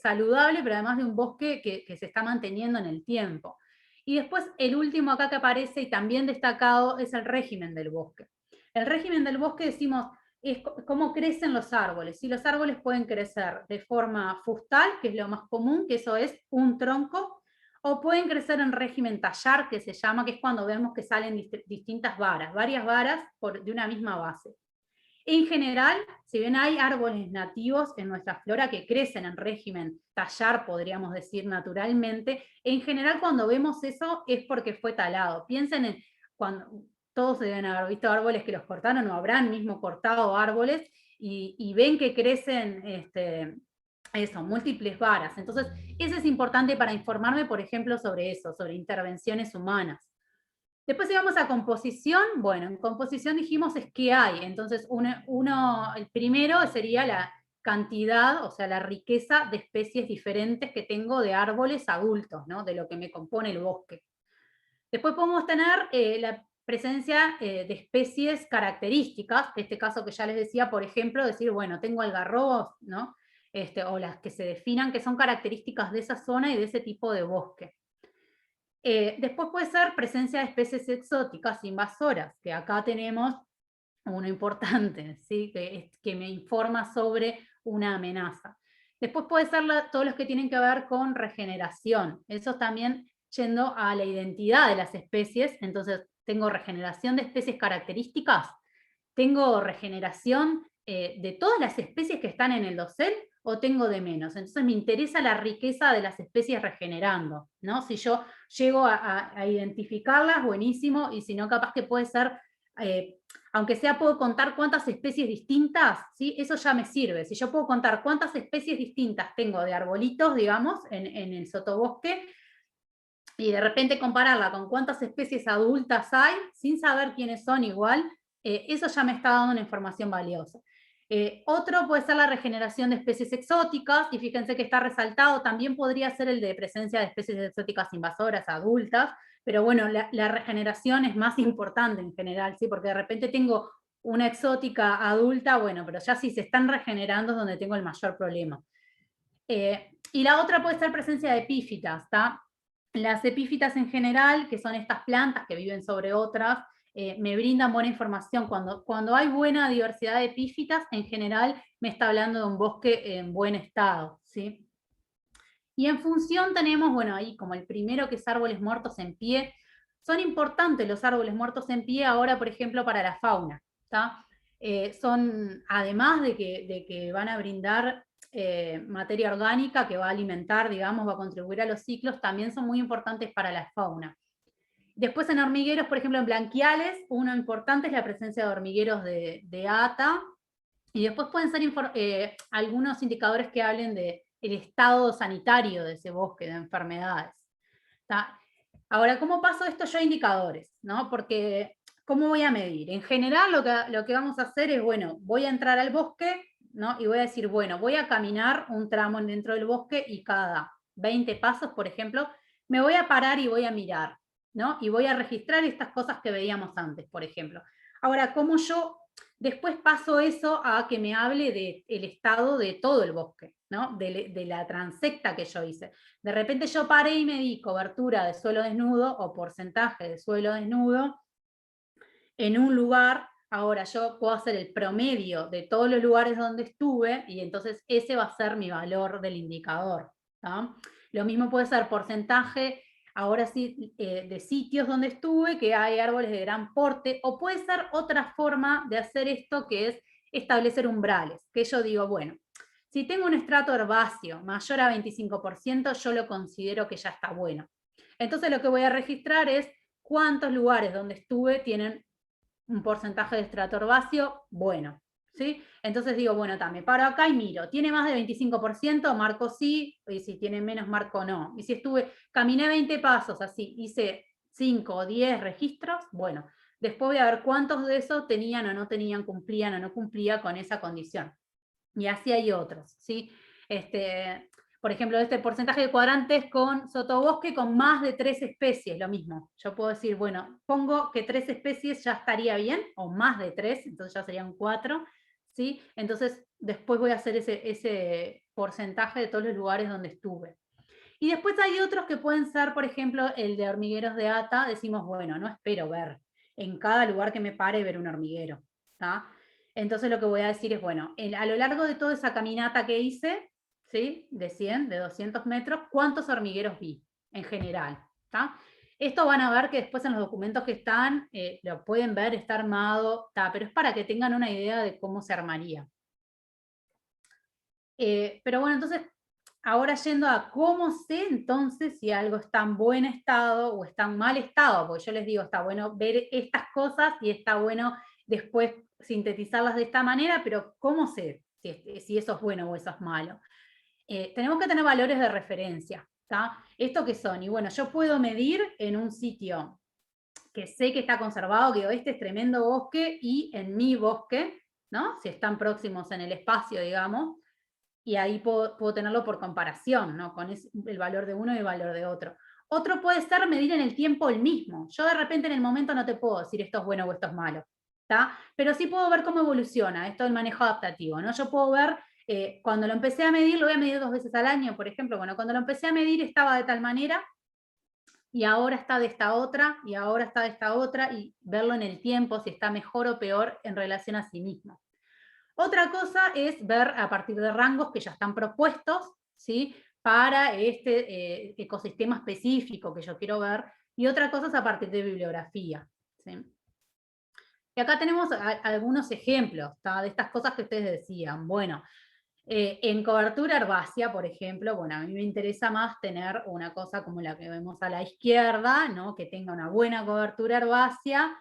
saludable, pero además de un bosque que se está manteniendo en el tiempo. Y después el último acá que aparece y también destacado es el régimen del bosque. El régimen del bosque decimos es cómo crecen los árboles. Si los árboles pueden crecer de forma fustal, que es lo más común, que eso es un tronco, o pueden crecer en régimen tallar, que se llama, que es cuando vemos que salen distintas varas, varias varas de una misma base. En general, si bien hay árboles nativos en nuestra flora que crecen en régimen tallar, podríamos decir naturalmente, en general cuando vemos eso es porque fue talado. Piensen en cuando todos deben haber visto árboles que los cortaron o habrán mismo cortado árboles y ven que crecen múltiples varas. Entonces, eso es importante para informarme, por ejemplo, sobre eso, sobre intervenciones humanas. Después íbamos a composición. Bueno, en composición dijimos es qué hay. Entonces, el primero sería la cantidad, o sea, la riqueza de especies diferentes que tengo de árboles adultos, ¿no? De lo que me compone el bosque. Después podemos tener la presencia de especies características, en este caso que ya les decía, por ejemplo, decir, bueno, tengo algarrobos, ¿no? O las que se definan que son características de esa zona y de ese tipo de bosque. Después puede ser presencia de especies exóticas invasoras, que acá tenemos uno importante, ¿sí? que me informa sobre una amenaza. Después puede ser todos los que tienen que ver con regeneración, eso también yendo a la identidad de las especies. Entonces tengo regeneración de especies características, tengo regeneración de todas las especies que están en el dosel, o tengo de menos. Entonces me interesa la riqueza de las especies regenerando, ¿no? Si yo llego a identificarlas, buenísimo, y si no, capaz que puede ser, aunque sea puedo contar cuántas especies distintas, ¿sí? Eso ya me sirve. Si yo puedo contar cuántas especies distintas tengo de arbolitos, digamos, en el sotobosque, y de repente compararla con cuántas especies adultas hay, sin saber quiénes son igual, eso ya me está dando una información valiosa. Otro puede ser la regeneración de especies exóticas, y fíjense que está resaltado, también podría ser el de presencia de especies exóticas invasoras adultas, pero bueno, la regeneración es más importante en general, ¿sí? Porque de repente tengo una exótica adulta, bueno, pero ya si se están regenerando es donde tengo el mayor problema. Y la otra puede ser presencia de epífitas, ¿tá? Las epífitas en general, que son estas plantas que viven sobre otras, me brindan buena información. Cuando hay buena diversidad de epífitas, en general me está hablando de un bosque en buen estado, ¿sí? Y en función tenemos, bueno, ahí como el primero que es árboles muertos en pie. Son importantes los árboles muertos en pie ahora, por ejemplo, para la fauna, ¿tá? Son, además de que van a brindar materia orgánica que va a alimentar, digamos, va a contribuir a los ciclos, también son muy importantes para la fauna. Después en hormigueros, por ejemplo, en branquiales, uno importante es la presencia de hormigueros de ATA, y después pueden ser algunos indicadores que hablen del estado sanitario de ese bosque, de enfermedades. ¿Tá? Ahora, ¿cómo paso esto yo a indicadores? ¿No? Porque, ¿cómo voy a medir? En general, lo que vamos a hacer es, bueno, voy a entrar al bosque, ¿no? Y voy a decir, bueno, voy a caminar un tramo dentro del bosque y cada 20 pasos, por ejemplo, me voy a parar y voy a mirar, ¿no? Y voy a registrar estas cosas que veíamos antes, por ejemplo. Ahora, ¿cómo yo después paso eso a que me hable del estado de todo el bosque, ¿no? De la transecta que yo hice? De repente yo paré y me di cobertura de suelo desnudo o porcentaje de suelo desnudo en un lugar. Ahora yo puedo hacer el promedio de todos los lugares donde estuve y entonces ese va a ser mi valor del indicador, ¿tá? Lo mismo puede ser porcentaje, ahora sí, de sitios donde estuve, que hay árboles de gran porte, o puede ser otra forma de hacer esto, que es establecer umbrales, que yo digo, bueno, si tengo un estrato herbáceo mayor a 25%, yo lo considero que ya está bueno. Entonces lo que voy a registrar es cuántos lugares donde estuve tienen un porcentaje de estrato herbáceo bueno, ¿sí? Entonces digo, bueno, me paro acá y miro, ¿tiene más de 25%? Marco sí, y si tiene menos, marco no. Y si caminé 20 pasos así, hice 5 o 10 registros, bueno, después voy a ver cuántos de esos tenían o no tenían, cumplían o no cumplía con esa condición. Y así hay otros, ¿sí? Por ejemplo, este porcentaje de cuadrantes con sotobosque con más de 3 especies, lo mismo. Yo puedo decir, bueno, pongo que 3 especies ya estaría bien, o más de 3, entonces ya serían 4, ¿sí? Entonces después voy a hacer ese porcentaje de todos los lugares donde estuve. Y después hay otros que pueden ser, por ejemplo, el de hormigueros de ATA. Decimos, bueno, no espero ver en cada lugar que me pare ver un hormiguero, ¿tá? Entonces lo que voy a decir es, bueno, a lo largo de toda esa caminata que hice, ¿sí? De 100, de 200 metros, ¿cuántos hormigueros vi en general? ¿Tá? Esto van a ver que después en los documentos que están, lo pueden ver, está armado, ¿tá? Pero es para que tengan una idea de cómo se armaría. Pero bueno, entonces, ahora yendo a cómo sé entonces si algo está en buen estado o está en mal estado, porque yo les digo, está bueno ver estas cosas y está bueno después sintetizarlas de esta manera, pero ¿cómo sé si eso es bueno o eso es malo? Tenemos que tener valores de referencia, ¿tá? ¿Esto qué son? Y bueno, yo puedo medir en un sitio que sé que está conservado, que digo, este es tremendo bosque, y en mi bosque, ¿no? Si están próximos en el espacio, digamos, y ahí puedo tenerlo por comparación, ¿no? Con el valor de uno y el valor de otro. Otro puede ser medir en el tiempo el mismo. Yo de repente en el momento no te puedo decir esto es bueno o esto es malo, ¿tá? Pero sí puedo ver cómo evoluciona esto del manejo adaptativo, ¿no? Yo puedo ver, cuando lo empecé a medir, lo voy a medir 2 veces al año, por ejemplo. Bueno, cuando lo empecé a medir estaba de tal manera, y ahora está de esta otra, y ahora está de esta otra, y verlo en el tiempo, si está mejor o peor en relación a sí mismo. Otra cosa es ver a partir de rangos que ya están propuestos, ¿sí? Para este ecosistema específico que yo quiero ver, y otra cosa es a partir de bibliografía, ¿sí? Y acá tenemos algunos ejemplos, ¿tá? De estas cosas que ustedes decían. Bueno, en cobertura herbácea, por ejemplo, bueno, a mí me interesa más tener una cosa como la que vemos a la izquierda, ¿no? Que tenga una buena cobertura herbácea,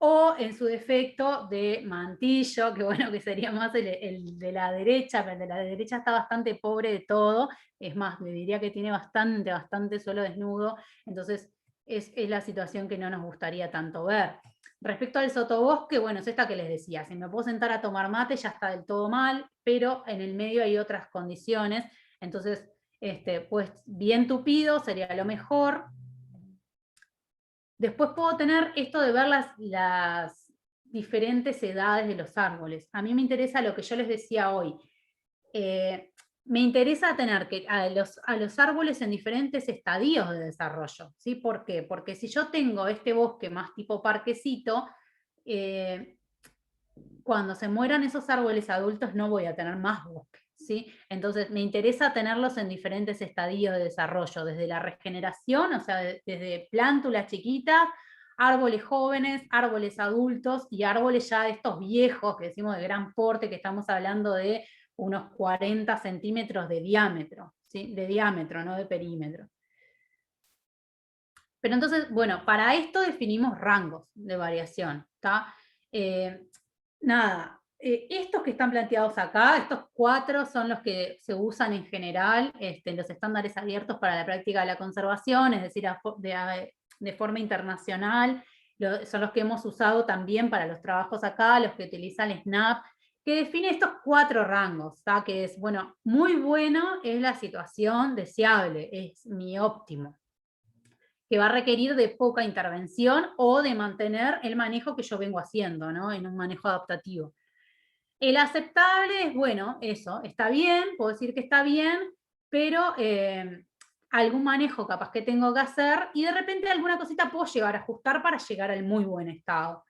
o en su defecto de mantillo, que bueno, que sería más el de la derecha, pero el de la derecha está bastante pobre de todo, es más, le diría que tiene bastante suelo desnudo, entonces es la situación que no nos gustaría tanto ver. Respecto al sotobosque, bueno, es esta que les decía, si me puedo sentar a tomar mate ya está del todo mal, pero en el medio hay otras condiciones, entonces, pues bien tupido sería lo mejor. Después puedo tener esto de ver las diferentes edades de los árboles. A mí me interesa lo que yo les decía hoy. me interesa tener a los árboles en diferentes estadios de desarrollo, ¿sí? ¿Por qué? Porque si yo tengo este bosque más tipo parquecito, cuando se mueran esos árboles adultos no voy a tener más bosque, ¿sí? Entonces me interesa tenerlos en diferentes estadios de desarrollo, desde la regeneración, o sea, desde plántulas chiquitas, árboles jóvenes, árboles adultos y árboles ya de estos viejos, que decimos de gran porte, que estamos hablando de unos 40 centímetros de diámetro, ¿sí? De diámetro, no de perímetro. Pero entonces, bueno, para esto definimos rangos de variación, ¿está? Nada, estos que están planteados acá, estos 4 son los que se usan en general, los estándares abiertos para la práctica de la conservación, es decir, de forma internacional, son los que hemos usado también para los trabajos acá, los que utiliza el SNAP, que define estos 4 rangos, ¿tá? Que es, bueno, muy bueno es la situación deseable, es mi óptimo, que va a requerir de poca intervención o de mantener el manejo que yo vengo haciendo, ¿no? En un manejo adaptativo. El aceptable es, bueno, eso, está bien, puedo decir que está bien, pero algún manejo capaz que tengo que hacer y de repente alguna cosita puedo llegar a ajustar para llegar al muy buen estado.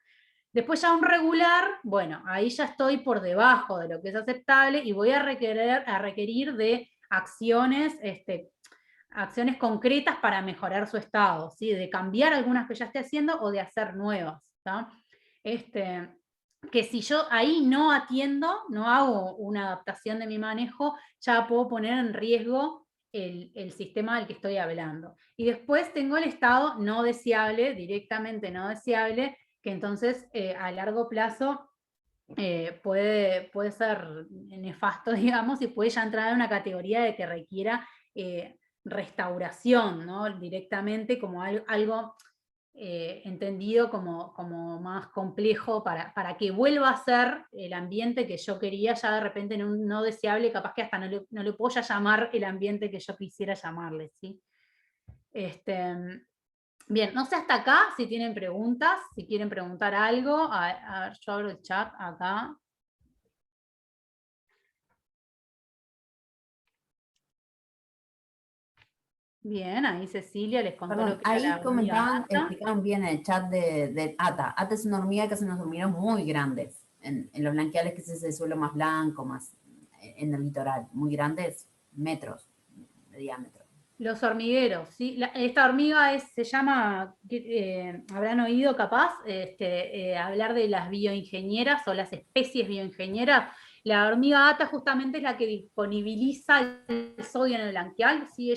Después ya un regular, bueno, ahí ya estoy por debajo de lo que es aceptable y voy a requerir de acciones, acciones concretas para mejorar su estado, ¿sí? De cambiar algunas que ya esté haciendo o de hacer nuevas, ¿tá? Que si yo ahí no atiendo, no hago una adaptación de mi manejo, ya puedo poner en riesgo el sistema del que estoy hablando. Y después tengo el estado no deseable, directamente no deseable, que entonces a largo plazo puede ser nefasto, digamos, y puede ya entrar en una categoría de que requiera restauración, ¿no? Directamente como algo entendido como más complejo para que vuelva a ser el ambiente que yo quería, ya de repente en un no deseable, capaz que hasta no le puedo ya llamar el ambiente que yo quisiera llamarle, ¿sí? Bien, no sé hasta acá si tienen preguntas, si quieren preguntar algo. A ver, yo abro el chat acá. Bien, ahí Cecilia les contó Perdón, lo que era ahí la hormiga comentaban, ata. explicaban bien en el chat de Ata. Ata es una hormiga que hace unos hormigueros muy grandes. En los blanqueales, que es ese suelo más blanco, más en el litoral, muy grandes, metros de diámetro. Los hormigueros, ¿sí? Esta hormiga se llama, habrán oído capaz, hablar de las bioingenieras o las especies bioingenieras. La hormiga ata justamente es la que disponibiliza el sodio en el blanqueal, ¿sí?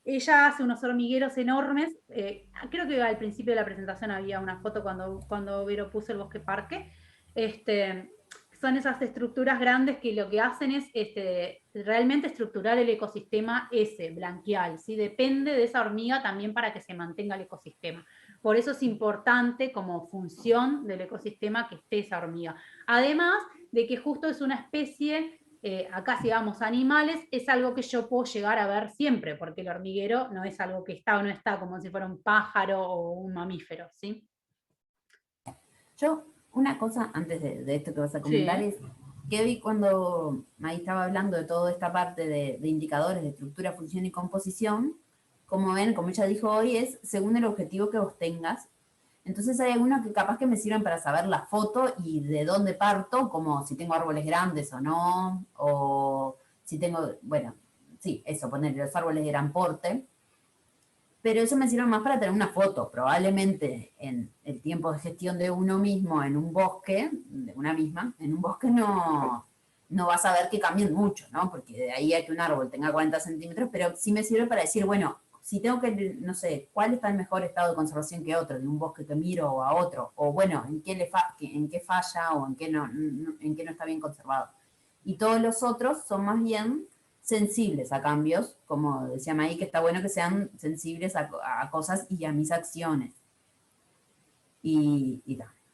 Ella hace unos hormigueros enormes, creo que al principio de la presentación había una foto cuando Vero puso el bosque parque, son esas estructuras grandes que lo que hacen es realmente estructurar el ecosistema ese, blanquial, ¿sí? Depende de esa hormiga también para que se mantenga el ecosistema. Por eso es importante como función del ecosistema que esté esa hormiga. Además de que justo es una especie, acá si vamos a animales, es algo que yo puedo llegar a ver siempre, porque el hormiguero no es algo que está o no está, como si fuera un pájaro o un mamífero, ¿sí? Yo, una cosa antes de esto que vas a comentar Sí. es que hoy cuando ahí estaba hablando de toda esta parte de indicadores de estructura, función y composición, como ven, como ella dijo hoy, es según el objetivo que vos tengas. Entonces hay algunos que capaz que me sirven para saber la foto y de dónde parto, como si tengo árboles grandes o no, o si tengo, bueno, sí, eso, poner los árboles de gran porte. Pero eso me sirve más para tener una foto. Probablemente en el tiempo de gestión de uno mismo en un bosque, de una misma, en un bosque no vas a ver que cambien mucho, ¿no? Porque de ahí a que un árbol tenga 40 centímetros, pero sí me sirve para decir, bueno, si tengo que, no sé, ¿cuál está en mejor estado de conservación que otro, de un bosque que miro o a otro? O bueno, ¿en qué falla o en qué no está bien conservado? Y todos los otros son más bien sensibles a cambios, como decía May, que está bueno que sean sensibles a cosas y a mis acciones. Y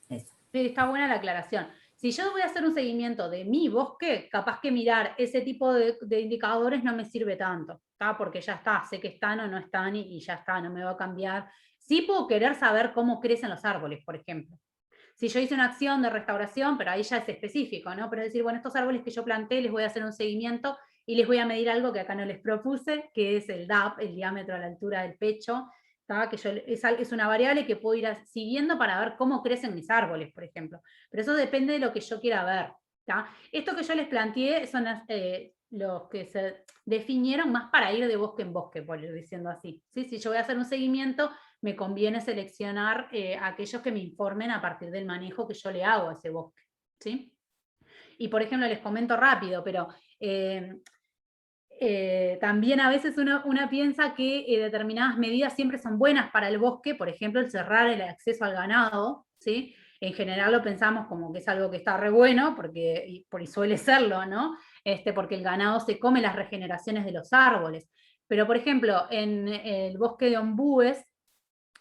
eso. Sí, está buena la aclaración. Si yo voy a hacer un seguimiento de mi bosque, capaz que mirar ese tipo de indicadores no me sirve tanto, ¿tá? Porque ya está, sé que están o no están y ya está, no me va a cambiar. Sí puedo querer saber cómo crecen los árboles, por ejemplo. Si yo hice una acción de restauración, pero ahí ya es específico, ¿no? Pero es decir, bueno, estos árboles que yo planté les voy a hacer un seguimiento y les voy a medir algo que acá no les propuse, que es el DAP, el diámetro a la altura del pecho, que es una variable que puedo ir siguiendo para ver cómo crecen mis árboles, por ejemplo. Pero eso depende de lo que yo quiera ver. Esto que yo les planteé son los que se definieron más para ir de bosque en bosque, por ir diciendo así. ¿Sí? Si yo voy a hacer un seguimiento, me conviene seleccionar aquellos que me informen a partir del manejo que yo le hago a ese bosque. ¿Sí? Y por ejemplo, les comento rápido, pero también a veces uno piensa que determinadas medidas siempre son buenas para el bosque, por ejemplo, el cerrar el acceso al ganado, ¿sí? En general lo pensamos como que es algo que está re bueno, y suele serlo, ¿no? Porque el ganado se come las regeneraciones de los árboles. Pero, por ejemplo, en el bosque de ombúes,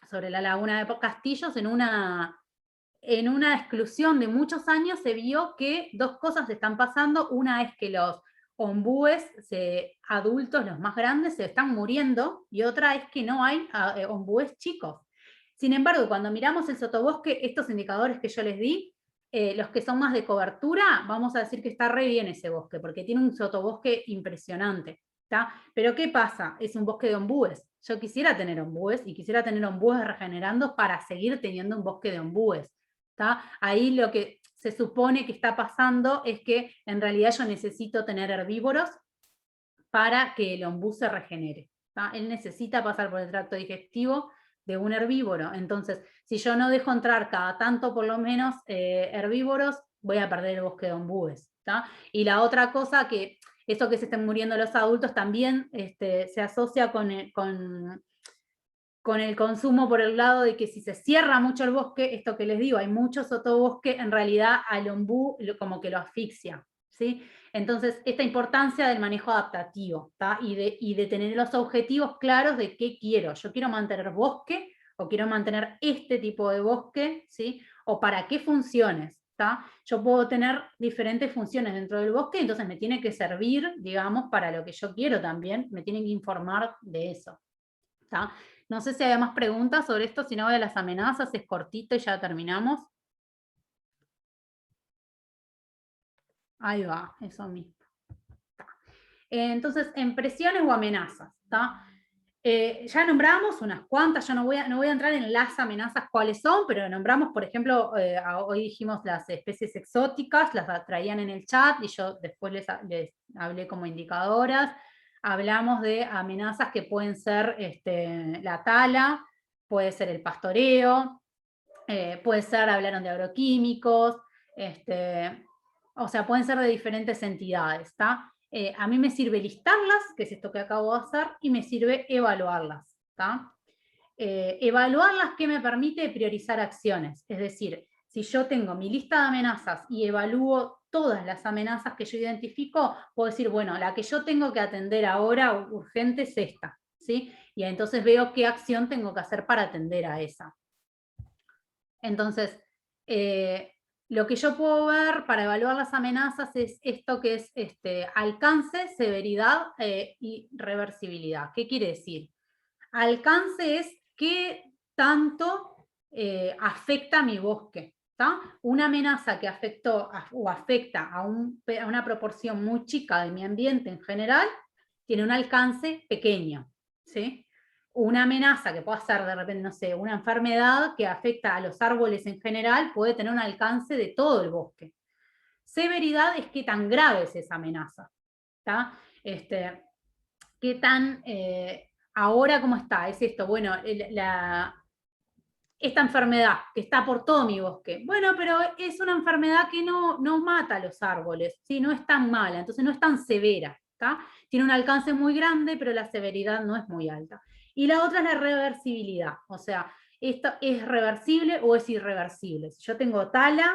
sobre la laguna de Castillos, en una exclusión de muchos años se vio que dos cosas están pasando. Una es que los ombúes adultos, los más grandes, se están muriendo, y otra es que no hay ombúes chicos. Sin embargo, cuando miramos el sotobosque, estos indicadores que yo les di, los que son más de cobertura, vamos a decir que está re bien ese bosque, porque tiene un sotobosque impresionante. ¿Tá? Pero ¿qué pasa? Es un bosque de ombúes. Yo quisiera tener ombúes, y quisiera tener ombúes regenerando para seguir teniendo un bosque de ombúes. ¿Tá? Ahí lo que se supone que está pasando es que en realidad yo necesito tener herbívoros para que el ombú se regenere. ¿Tá? Él necesita pasar por el tracto digestivo de un herbívoro. Entonces, si yo no dejo entrar cada tanto por lo menos herbívoros, voy a perder el bosque de ombúes. ¿Tá? Y la otra cosa, que esto que se estén muriendo los adultos también se asocia con el consumo, por el lado de que si se cierra mucho el bosque, esto que les digo, hay mucho sotobosque, en realidad al ombú como que lo asfixia. ¿Sí? Entonces, esta importancia del manejo adaptativo, ¿tá? y de tener los objetivos claros de qué quiero. Yo quiero mantener bosque, o quiero mantener este tipo de bosque, ¿sí? O para qué funciones. ¿Tá? Yo puedo tener diferentes funciones dentro del bosque, entonces me tiene que servir, digamos, para lo que yo quiero también, me tienen que informar de eso. ¿Tá? No sé si hay más preguntas sobre esto, si no voy a las amenazas, es cortito y ya terminamos. Ahí va, eso mismo. ¿Tá? Entonces, en presiones o amenazas. ¿Tá? Ya nombramos unas cuantas, yo no voy a entrar en las amenazas cuáles son, pero nombramos, por ejemplo, hoy dijimos las especies exóticas, las traían en el chat y yo después les hablé como indicadoras. Hablamos de amenazas que pueden ser la tala, puede ser el pastoreo, puede ser, hablaron de agroquímicos, o sea, pueden ser de diferentes entidades. ¿Está? A mí me sirve listarlas, que es esto que acabo de hacer, y me sirve evaluarlas. ¿Está? Evaluarlas, que me permite priorizar acciones. Es decir, si yo tengo mi lista de amenazas y evalúo todas las amenazas que yo identifico, puedo decir, bueno, la que yo tengo que atender ahora urgente es esta. ¿Sí? Y entonces veo qué acción tengo que hacer para atender a esa. Entonces, lo que yo puedo ver para evaluar las amenazas es esto que es alcance, severidad y reversibilidad. ¿Qué quiere decir? Alcance es qué tanto afecta a mi bosque. ¿Tá? Una amenaza que afectó o afecta a una proporción muy chica de mi ambiente en general, tiene un alcance pequeño. ¿Sí? Una amenaza que pueda ser de repente, no sé, una enfermedad que afecta a los árboles en general, puede tener un alcance de todo el bosque. Severidad es qué tan grave es esa amenaza. ¿Tá? Qué tan... ahora, ¿cómo está? Es esto, bueno, esta enfermedad que está por todo mi bosque. Bueno, pero es una enfermedad que no mata a los árboles, ¿sí? No es tan mala, entonces no es tan severa. ¿Tá? Tiene un alcance muy grande, pero la severidad no es muy alta. Y la otra es la reversibilidad, o sea, ¿esto es reversible o es irreversible? Si yo tengo tala,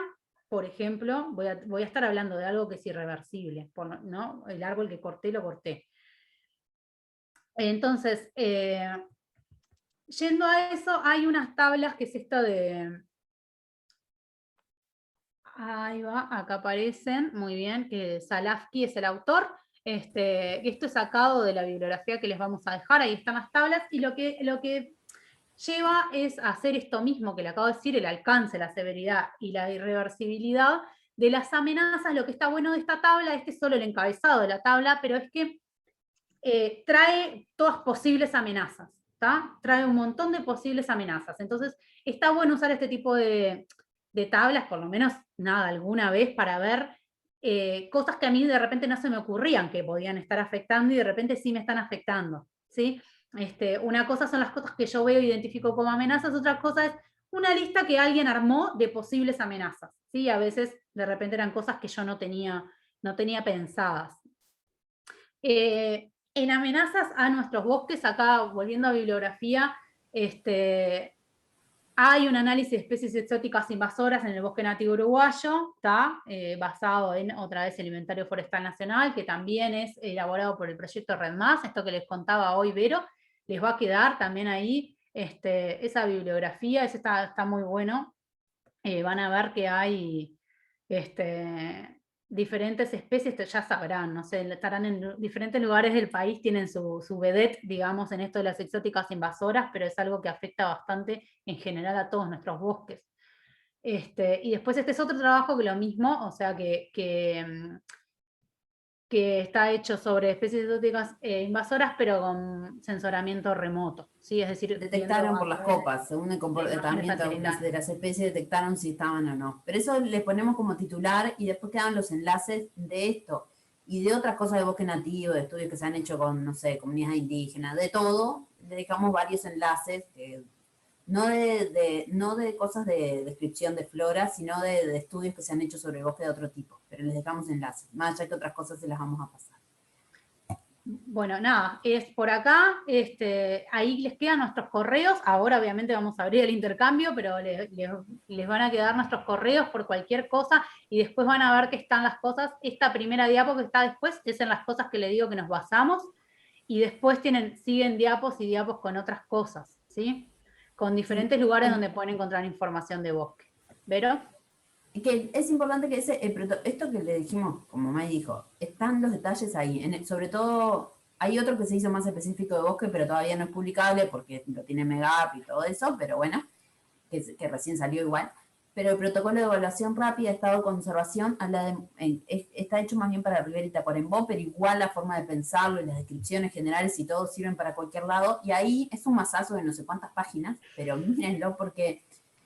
por ejemplo, voy a estar hablando de algo que es irreversible, ¿no? El árbol que corté, lo corté. Entonces, yendo a eso, hay unas tablas que es esto de... Ahí va, acá aparecen, muy bien, que Salafsky es el autor. Esto es sacado de la bibliografía que les vamos a dejar, ahí están las tablas, y lo que lleva es a hacer esto mismo que le acabo de decir, el alcance, la severidad y la irreversibilidad, De las amenazas, lo que está bueno de esta tabla, este es solo el encabezado de la tabla, pero es que trae todas posibles amenazas, ¿tá? Trae un montón de posibles amenazas. Entonces, está bueno usar este tipo de tablas, por lo menos, nada, alguna vez, para ver cosas que a mí de repente no se me ocurrían que podían estar afectando y de repente sí me están afectando, ¿sí? Una cosa son las cosas que yo veo e identifico como amenazas, otra cosa es una lista que alguien armó de posibles amenazas, ¿sí? A veces de repente eran cosas que yo no tenía pensadas. En amenazas a nuestros bosques, acá volviendo a bibliografía, hay un análisis de especies exóticas invasoras en el bosque nativo uruguayo, ¿tá? Basado en, otra vez, el Inventario Forestal Nacional, que también es elaborado por el proyecto RedMás, esto que les contaba hoy Vero, les va a quedar también ahí esa bibliografía, ese está muy bueno. Van a ver que hay diferentes especies, ya sabrán, no sé, estarán en diferentes lugares del país, tienen su vedette, digamos, en esto de las exóticas invasoras, pero es algo que afecta bastante en general a todos nuestros bosques. Y después este es otro trabajo que lo mismo, o sea, que está hecho sobre especies exóticas invasoras, pero con sensoramiento remoto, ¿sí? Es decir, Detectaron por las copas, según el comportamiento de algunas de las especies, detectaron si estaban o no. Pero eso les ponemos como titular y después quedan los enlaces de esto y de otras cosas de bosque nativo, de estudios que se han hecho con, no sé, comunidades indígenas, de todo. Le dejamos varios enlaces, no de cosas de descripción de flora, sino de estudios que se han hecho sobre bosque de otro tipo. Pero les dejamos enlaces, más allá que otras cosas se las vamos a pasar. Bueno, nada, es por acá, ahí les quedan nuestros correos, ahora obviamente vamos a abrir el intercambio, pero les van a quedar nuestros correos por cualquier cosa, y después van a ver que están las cosas, esta primera diapo que está después, es en las cosas que le digo que nos basamos, y después siguen diapos y diapos con otras cosas, ¿sí? Con diferentes lugares donde pueden encontrar información de bosque. ¿Vero? Que es importante que esto que le dijimos, como May dijo, están los detalles ahí. Sobre todo, hay otro que se hizo más específico de bosque, pero todavía no es publicable porque lo tiene Megap y todo eso, pero bueno, que recién salió igual. Pero el protocolo de evaluación rápida, estado de conservación, está hecho más bien para Rivera y Tacuarembó, pero igual la forma de pensarlo y las descripciones generales y todo sirven para cualquier lado. Y ahí es un masazo de no sé cuántas páginas, pero mírenlo porque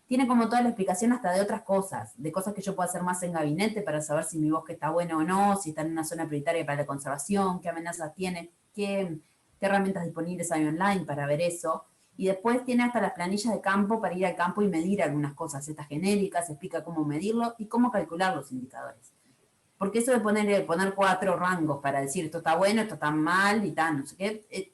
tiene como toda la explicación hasta de otras cosas, de cosas que yo puedo hacer más en gabinete para saber si mi bosque está bueno o no, si está en una zona prioritaria para la conservación, qué amenazas tiene, qué herramientas disponibles hay online para ver eso. Y después tiene hasta las planillas de campo para ir al campo y medir algunas cosas, estas genéricas, explica cómo medirlo y cómo calcular los indicadores. Porque eso de poner 4 rangos para decir esto está bueno, esto está mal y tal, no sé qué,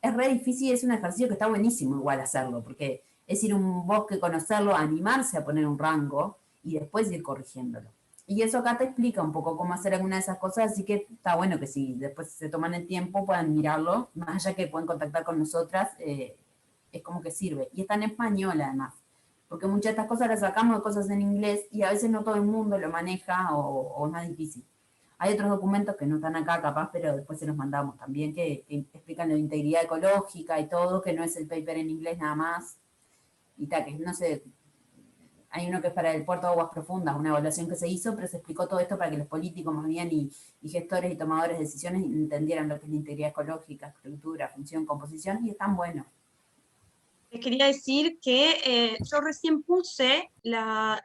es re difícil, es un ejercicio que está buenísimo igual hacerlo, porque es ir a un bosque, conocerlo, animarse a poner un rango y después ir corrigiéndolo. Y eso acá te explica un poco cómo hacer alguna de esas cosas, así que está bueno que si después se toman el tiempo puedan mirarlo, más allá que pueden contactar con nosotras, es como que sirve. Y está en español además, porque muchas de estas cosas las sacamos de cosas en inglés y a veces no todo el mundo lo maneja o es más difícil. Hay otros documentos que no están acá capaz, pero después se los mandamos también, que explican la integridad ecológica y todo, que no es el paper en inglés nada más. Y tal, que no sé, hay uno que es para el puerto de aguas profundas, una evaluación que se hizo, pero se explicó todo esto para que los políticos más bien y gestores y tomadores de decisiones entendieran lo que es la integridad ecológica, estructura, función, composición, y están buenos. Les quería decir que yo recién puse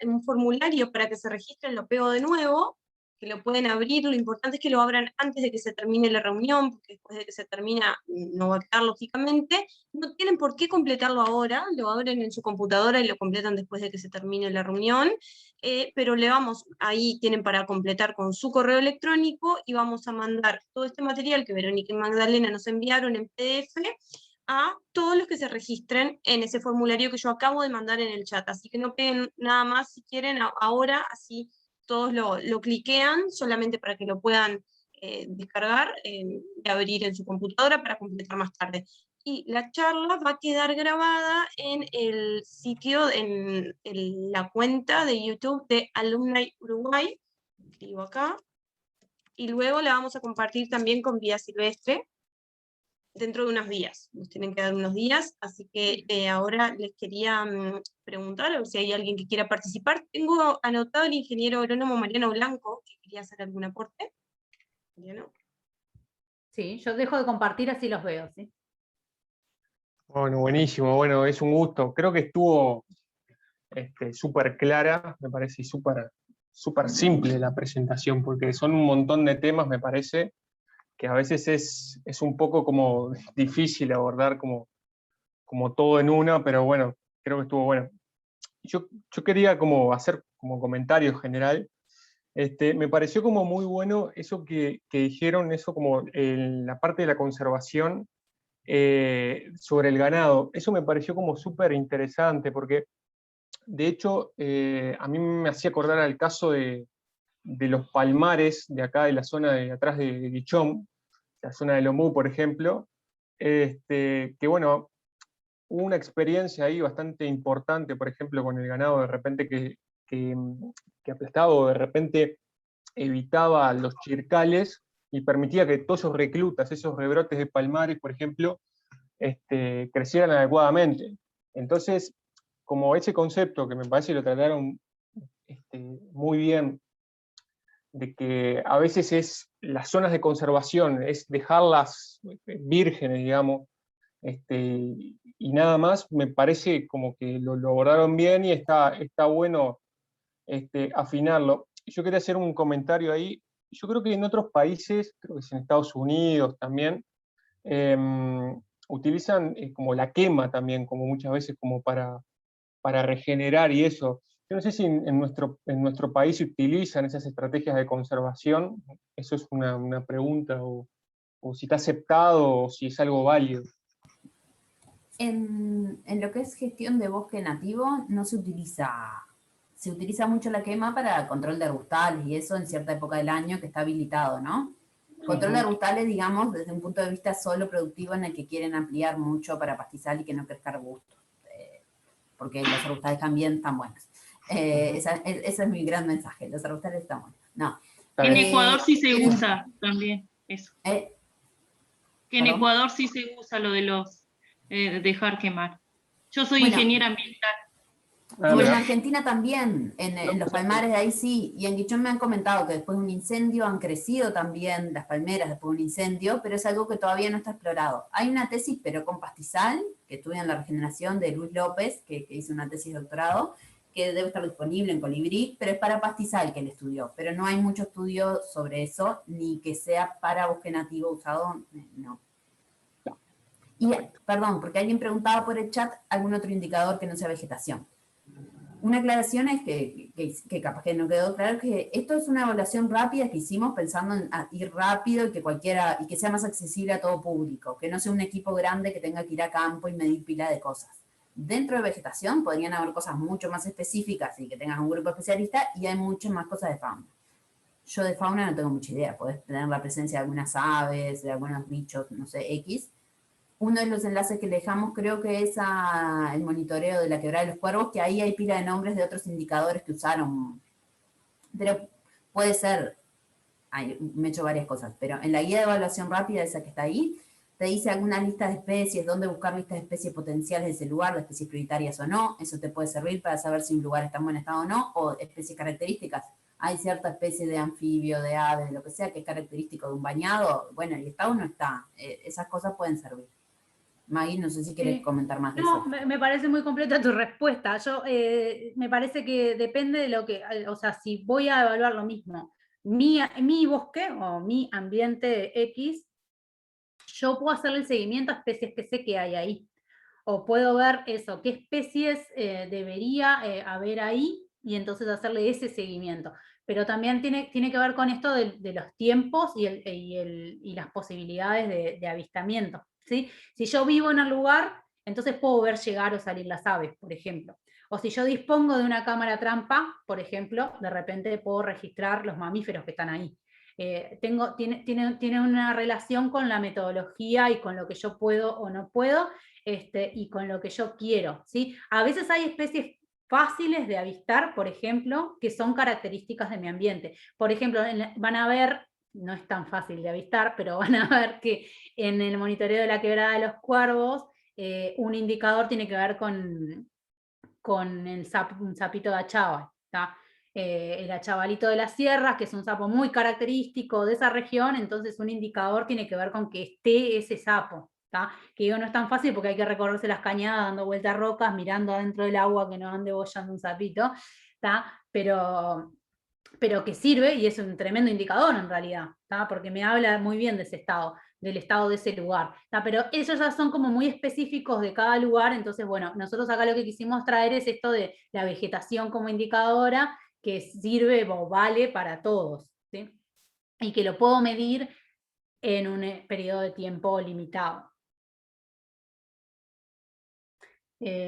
un formulario para que se registren, lo pego de nuevo, que lo pueden abrir, lo importante es que lo abran antes de que se termine la reunión, porque después de que se termina no va a quedar lógicamente, no tienen por qué completarlo ahora, lo abren en su computadora y lo completan después de que se termine la reunión, pero ahí tienen para completar con su correo electrónico y vamos a mandar todo este material que Verónica y Magdalena nos enviaron en PDF, a todos los que se registren en ese formulario que yo acabo de mandar en el chat, así que no peguen nada más si quieren ahora, así todos lo cliquean, solamente para que lo puedan descargar y abrir en su computadora para completar más tarde. Y la charla va a quedar grabada en el sitio, en la cuenta de YouTube de Alumni Uruguay, escribo acá, y luego la vamos a compartir también con Vida Silvestre, dentro de unos días, nos tienen que dar unos días, así que ahora les quería preguntar a ver si hay alguien que quiera participar. Tengo anotado al ingeniero agrónomo Mariano Blanco, que quería hacer algún aporte. Mariano. Sí, yo dejo de compartir así los veo, ¿sí? Bueno, buenísimo, bueno, es un gusto. Creo que estuvo súper clara, me parece, y súper simple la presentación, porque son un montón de temas, me parece, que a veces es un poco como difícil abordar como todo en una, pero bueno, creo que estuvo bueno. Yo quería como hacer como comentario general. Me pareció como muy bueno eso que dijeron, eso como en la parte de la conservación sobre el ganado. Eso me pareció como súper interesante, porque de hecho a mí me hacía acordar al caso de los palmares de acá, de la zona de atrás de Guichón, la zona de Lomú, por ejemplo, que bueno, hubo una experiencia ahí bastante importante, por ejemplo, con el ganado de repente que aplastaba o de repente evitaba los chircales y permitía que todos esos reclutas, esos rebrotes de palmares, por ejemplo, crecieran adecuadamente. Entonces, como ese concepto que me parece que lo trataron muy bien, de que a veces las zonas de conservación, es dejarlas vírgenes, digamos, y nada más, me parece como que lo abordaron bien y está bueno afinarlo. Yo quería hacer un comentario ahí. Yo creo que en otros países, creo que es en Estados Unidos también, utilizan como la quema también, como muchas veces como para regenerar y eso. Yo no sé si en nuestro país se utilizan esas estrategias de conservación. Eso es una pregunta, o si está aceptado o si es algo válido. En lo que es gestión de bosque nativo no se utiliza mucho la quema para control de arbustales y eso en cierta época del año que está habilitado, ¿no? Control de arbustales, digamos, desde un punto de vista solo productivo en el que quieren ampliar mucho para pastizal y que no crezca arbusto, porque los arbustales también están buenos. Ese es mi gran mensaje, los arbustales están buenos. No. En Ecuador sí se usa también eso. Que en ¿Perdón? Ecuador sí se usa lo de los dejar quemar. Yo soy ingeniera ambiental. Y en Argentina también, en los palmares de ahí sí, y en Guichón me han comentado que después de un incendio han crecido también las palmeras después de un incendio, pero es algo que todavía no está explorado. Hay una tesis, pero con pastizal, que estudia en la regeneración de Luis López, que hizo una tesis de doctorado, que debe estar disponible en Colibrí, pero es para pastizal que él estudió, pero no hay mucho estudio sobre eso, ni que sea para bosque nativo usado, no. Y, perdón, porque alguien preguntaba por el chat algún otro indicador que no sea vegetación. Una aclaración es que capaz que no quedó claro, que esto es una evaluación rápida que hicimos pensando en ir rápido y que sea más accesible a todo público, que no sea un equipo grande que tenga que ir a campo y medir pila de cosas. Dentro de vegetación podrían haber cosas mucho más específicas y que tengas un grupo especialista, y hay muchas más cosas de fauna. Yo de fauna no tengo mucha idea, podés tener la presencia de algunas aves, de algunos bichos, no sé, X. Uno de los enlaces que le dejamos creo que es el monitoreo de la quebrada de los cuervos, que ahí hay pila de nombres de otros indicadores que usaron. Pero puede ser, me he hecho varias cosas, pero en la guía de evaluación rápida, esa que está ahí, te dice alguna lista de especies, dónde buscar listas de especies potenciales de ese lugar, de especies prioritarias o no. Eso te puede servir para saber si un lugar está en buen estado o no, o especies características. Hay cierta especie de anfibio, de ave, de lo que sea, que es característico de un bañado. Bueno, ¿y está o no está? Esas cosas pueden servir. Maggie, no sé si quieres comentar más de eso. No, me parece muy completa tu respuesta. Yo me parece que depende de lo que, o sea, si voy a evaluar lo mismo, mi bosque o mi ambiente X, yo puedo hacerle el seguimiento a especies que sé que hay ahí. O puedo ver eso, qué especies debería haber ahí y entonces hacerle ese seguimiento. Pero también tiene que ver con esto de los tiempos y las posibilidades de avistamiento, ¿sí? Si yo vivo en el lugar, entonces puedo ver llegar o salir las aves, por ejemplo. O si yo dispongo de una cámara trampa, por ejemplo, de repente puedo registrar los mamíferos que están ahí. Tiene una relación con la metodología y con lo que yo puedo o no puedo, y con lo que yo quiero, ¿sí? A veces hay especies fáciles de avistar, por ejemplo, que son características de mi ambiente. Por ejemplo, van a ver no es tan fácil de avistar, pero van a ver que en el monitoreo de la quebrada de los Cuervos, un indicador tiene que ver con un sapito de achával, ¿tá? El achavalito de las sierras, que es un sapo muy característico de esa región, entonces un indicador tiene que ver con que esté ese sapo, ¿tá? Que digo, no es tan fácil porque hay que recorrerse las cañadas, dando vueltas a rocas, mirando adentro del agua que no ande bollando un sapito, ¿tá? Pero que sirve y es un tremendo indicador en realidad, ¿tá? Porque me habla muy bien de ese estado, del estado de ese lugar, ¿tá? Pero esos ya son como muy específicos de cada lugar, entonces bueno, nosotros acá lo que quisimos traer es esto de la vegetación como indicadora, que sirve o vale para todos, ¿sí? Y que lo puedo medir en un periodo de tiempo limitado.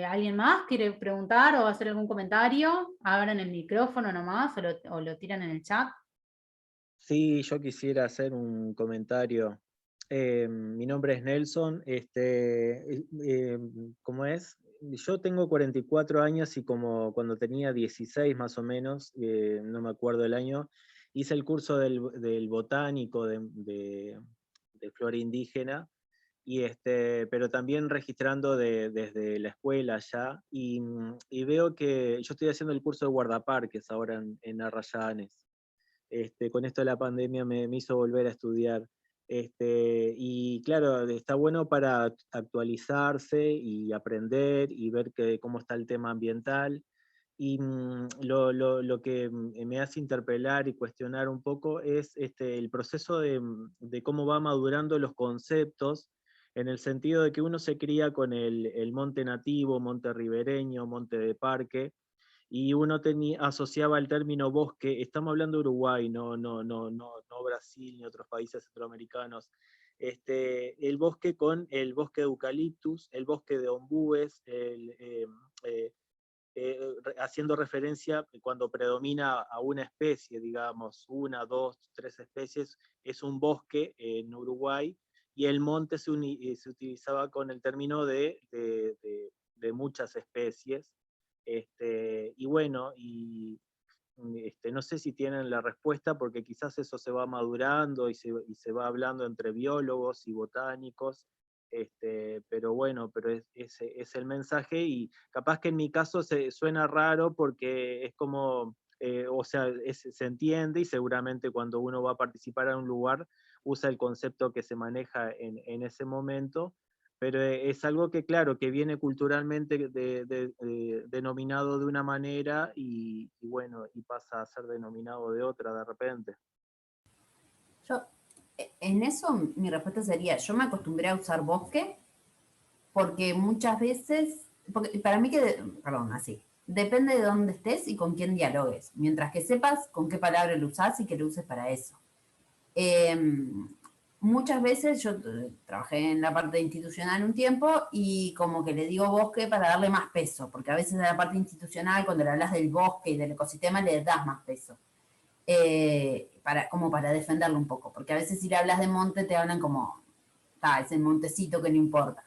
¿Alguien más quiere preguntar o hacer algún comentario? Abran el micrófono nomás o lo tiran en el chat. Sí, yo quisiera hacer un comentario. Mi nombre es Nelson. ¿Cómo es? Yo tengo 44 años y como cuando tenía 16 más o menos, no me acuerdo el año, hice el curso del botánico de flora indígena, pero también registrando desde la escuela ya, y veo que yo estoy haciendo el curso de guardaparques ahora en Arrayanes. Con esto de la pandemia me hizo volver a estudiar. Y claro, está bueno para actualizarse y aprender y ver cómo está el tema ambiental. Y lo que me hace interpelar y cuestionar un poco es el proceso de cómo va madurando los conceptos, en el sentido de que uno se cría con el monte nativo, monte ribereño, monte de parque, y uno asociaba el término bosque, estamos hablando de Uruguay, no Brasil ni otros países centroamericanos, el bosque con el bosque de eucaliptus, el bosque de ombúes, haciendo referencia cuando predomina a una especie, digamos, una, dos, tres especies, es un bosque en Uruguay, y el monte se utilizaba con el término de muchas especies. Y bueno, no sé si tienen la respuesta, porque quizás eso se va madurando y se va hablando entre biólogos y botánicos, pero bueno, pero es el mensaje, y capaz que en mi caso suena raro porque es como, o sea, se entiende, y seguramente cuando uno va a participar en un lugar usa el concepto que se maneja en ese momento, pero es algo que, claro, que viene culturalmente denominado de una manera y bueno, y pasa a ser denominado de otra de repente. Yo, en eso mi respuesta sería, yo me acostumbré a usar bosque porque muchas veces, porque para mí perdón, así, depende de dónde estés y con quién dialogues, mientras que sepas con qué palabra lo usás y que lo uses para eso. Muchas veces yo trabajé en la parte institucional un tiempo y como que le digo bosque para darle más peso, porque a veces a la parte institucional, cuando le hablas del bosque y del ecosistema, le das más peso, como para defenderlo un poco, porque a veces si le hablas de monte te hablan como, es el montecito que no importa.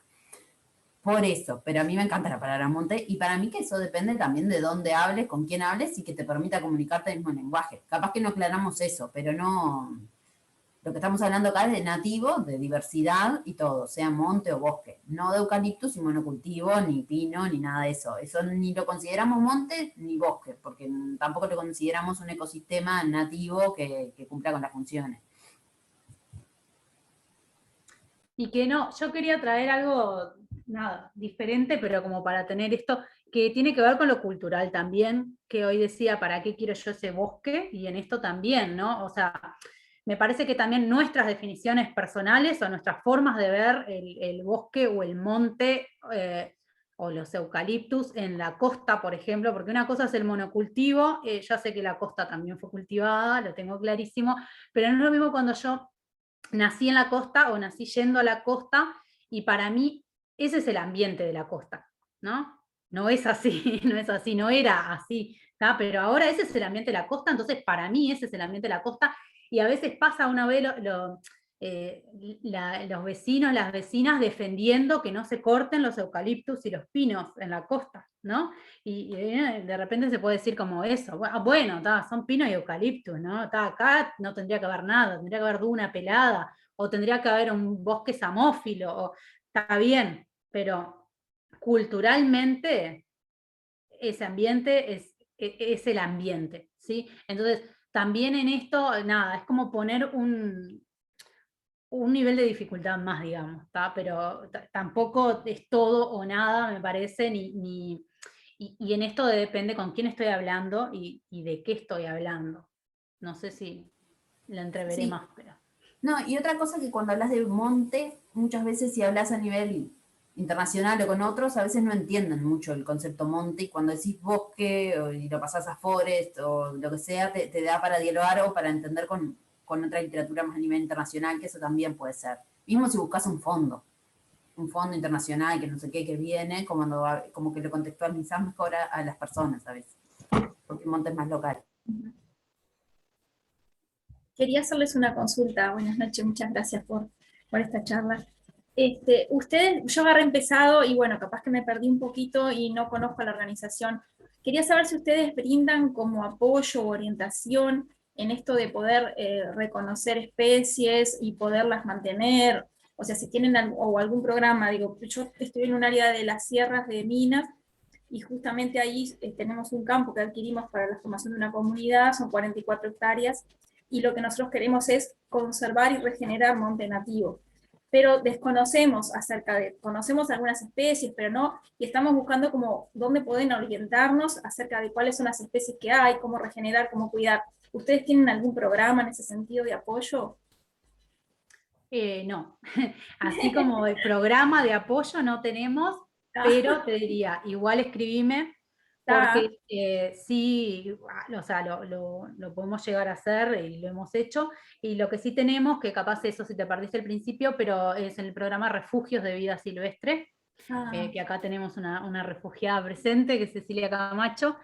Por eso, pero a mí me encanta la palabra monte, y para mí que eso depende también de dónde hables, con quién hables y que te permita comunicarte el mismo lenguaje. Capaz que no aclaramos eso, pero no... Lo que estamos hablando acá es de nativo, de diversidad y todo, sea monte o bosque. No de eucaliptus y monocultivo, ni pino, ni nada de eso. Eso ni lo consideramos monte ni bosque, porque tampoco lo consideramos un ecosistema nativo que cumpla con las funciones. Y que no, yo quería traer algo, nada, diferente, pero como para tener esto, que tiene que ver con lo cultural también, que hoy decía, ¿para qué quiero yo ese bosque? Y en esto también, ¿no? O sea, me parece que también nuestras definiciones personales o nuestras formas de ver el bosque o el monte o los eucaliptus en la costa, por ejemplo, porque una cosa es el monocultivo, ya sé que la costa también fue cultivada, lo tengo clarísimo, pero no es lo mismo cuando yo nací en la costa o nací yendo a la costa, y para mí ese es el ambiente de la costa, ¿no? No es así, no es así, no era así, ¿tá? Pero ahora ese es el ambiente de la costa, entonces para mí ese es el ambiente de la costa, y a veces pasa, una vez los vecinos, las vecinas defendiendo que no se corten los eucaliptus y los pinos en la costa, ¿no? Y de repente se puede decir como eso, bueno, son pinos y eucaliptus, ¿no? Acá no tendría que haber nada, tendría que haber duna pelada, o tendría que haber un bosque samófilo, o, está bien, pero culturalmente ese ambiente es el ambiente, ¿sí? Entonces, también en esto, nada, es como poner un nivel de dificultad más, digamos, ¿tá? Pero tampoco es todo o nada, me parece, y en esto depende con quién estoy hablando y de qué estoy hablando. No sé si lo entreveré Sí. más, pero... No, y otra cosa que cuando hablas de monte, muchas veces si hablas a nivel internacional o con otros, a veces no entienden mucho el concepto monte, y cuando decís bosque y lo pasás a forest o lo que sea, te da para dialogar o para entender con otra literatura más a nivel internacional, que eso también puede ser. Mismo si buscas un fondo internacional, que no sé qué, que viene, como que lo contextualizás mejor a las personas a veces, porque el monte es más local. Quería hacerles una consulta. Buenas noches, muchas gracias por esta charla. Ustedes, yo agarré empezado y bueno, capaz que me perdí un poquito y no conozco la organización. Quería saber si ustedes brindan como apoyo o orientación en esto de poder reconocer especies y poderlas mantener, o sea, si tienen algún programa. Digo, yo estoy en un área de las sierras de Minas y justamente ahí tenemos un campo que adquirimos para la formación de una comunidad, son 44 hectáreas, y lo que nosotros queremos es conservar y regenerar monte nativo. Pero conocemos algunas especies, pero no, y estamos buscando como dónde pueden orientarnos acerca de cuáles son las especies que hay, cómo regenerar, cómo cuidar. ¿Ustedes tienen algún programa en ese sentido de apoyo? No, así como de programa de apoyo no tenemos, pero te diría, igual escribime, porque sí, o sea, lo podemos llegar a hacer y lo hemos hecho, y lo que sí tenemos, que capaz eso si te perdiste el principio, pero es el programa Refugios de Vida Silvestre, que acá tenemos una refugiada presente, que es Cecilia Camacho,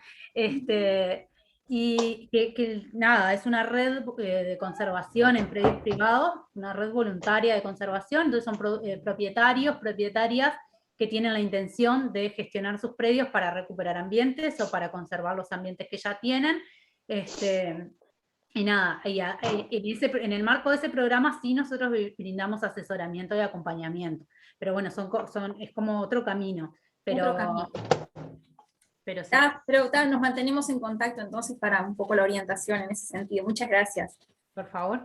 y que nada, es una red de conservación en predios privados, una red voluntaria de conservación, entonces son propietarios, propietarias, que tienen la intención de gestionar sus predios para recuperar ambientes o para conservar los ambientes que ya tienen. Y nada, en el marco de ese programa sí nosotros brindamos asesoramiento y acompañamiento, pero bueno, es como otro camino. Otro camino. Pero sí. Pero nos mantenemos en contacto entonces para un poco la orientación en ese sentido. Muchas gracias. Por favor.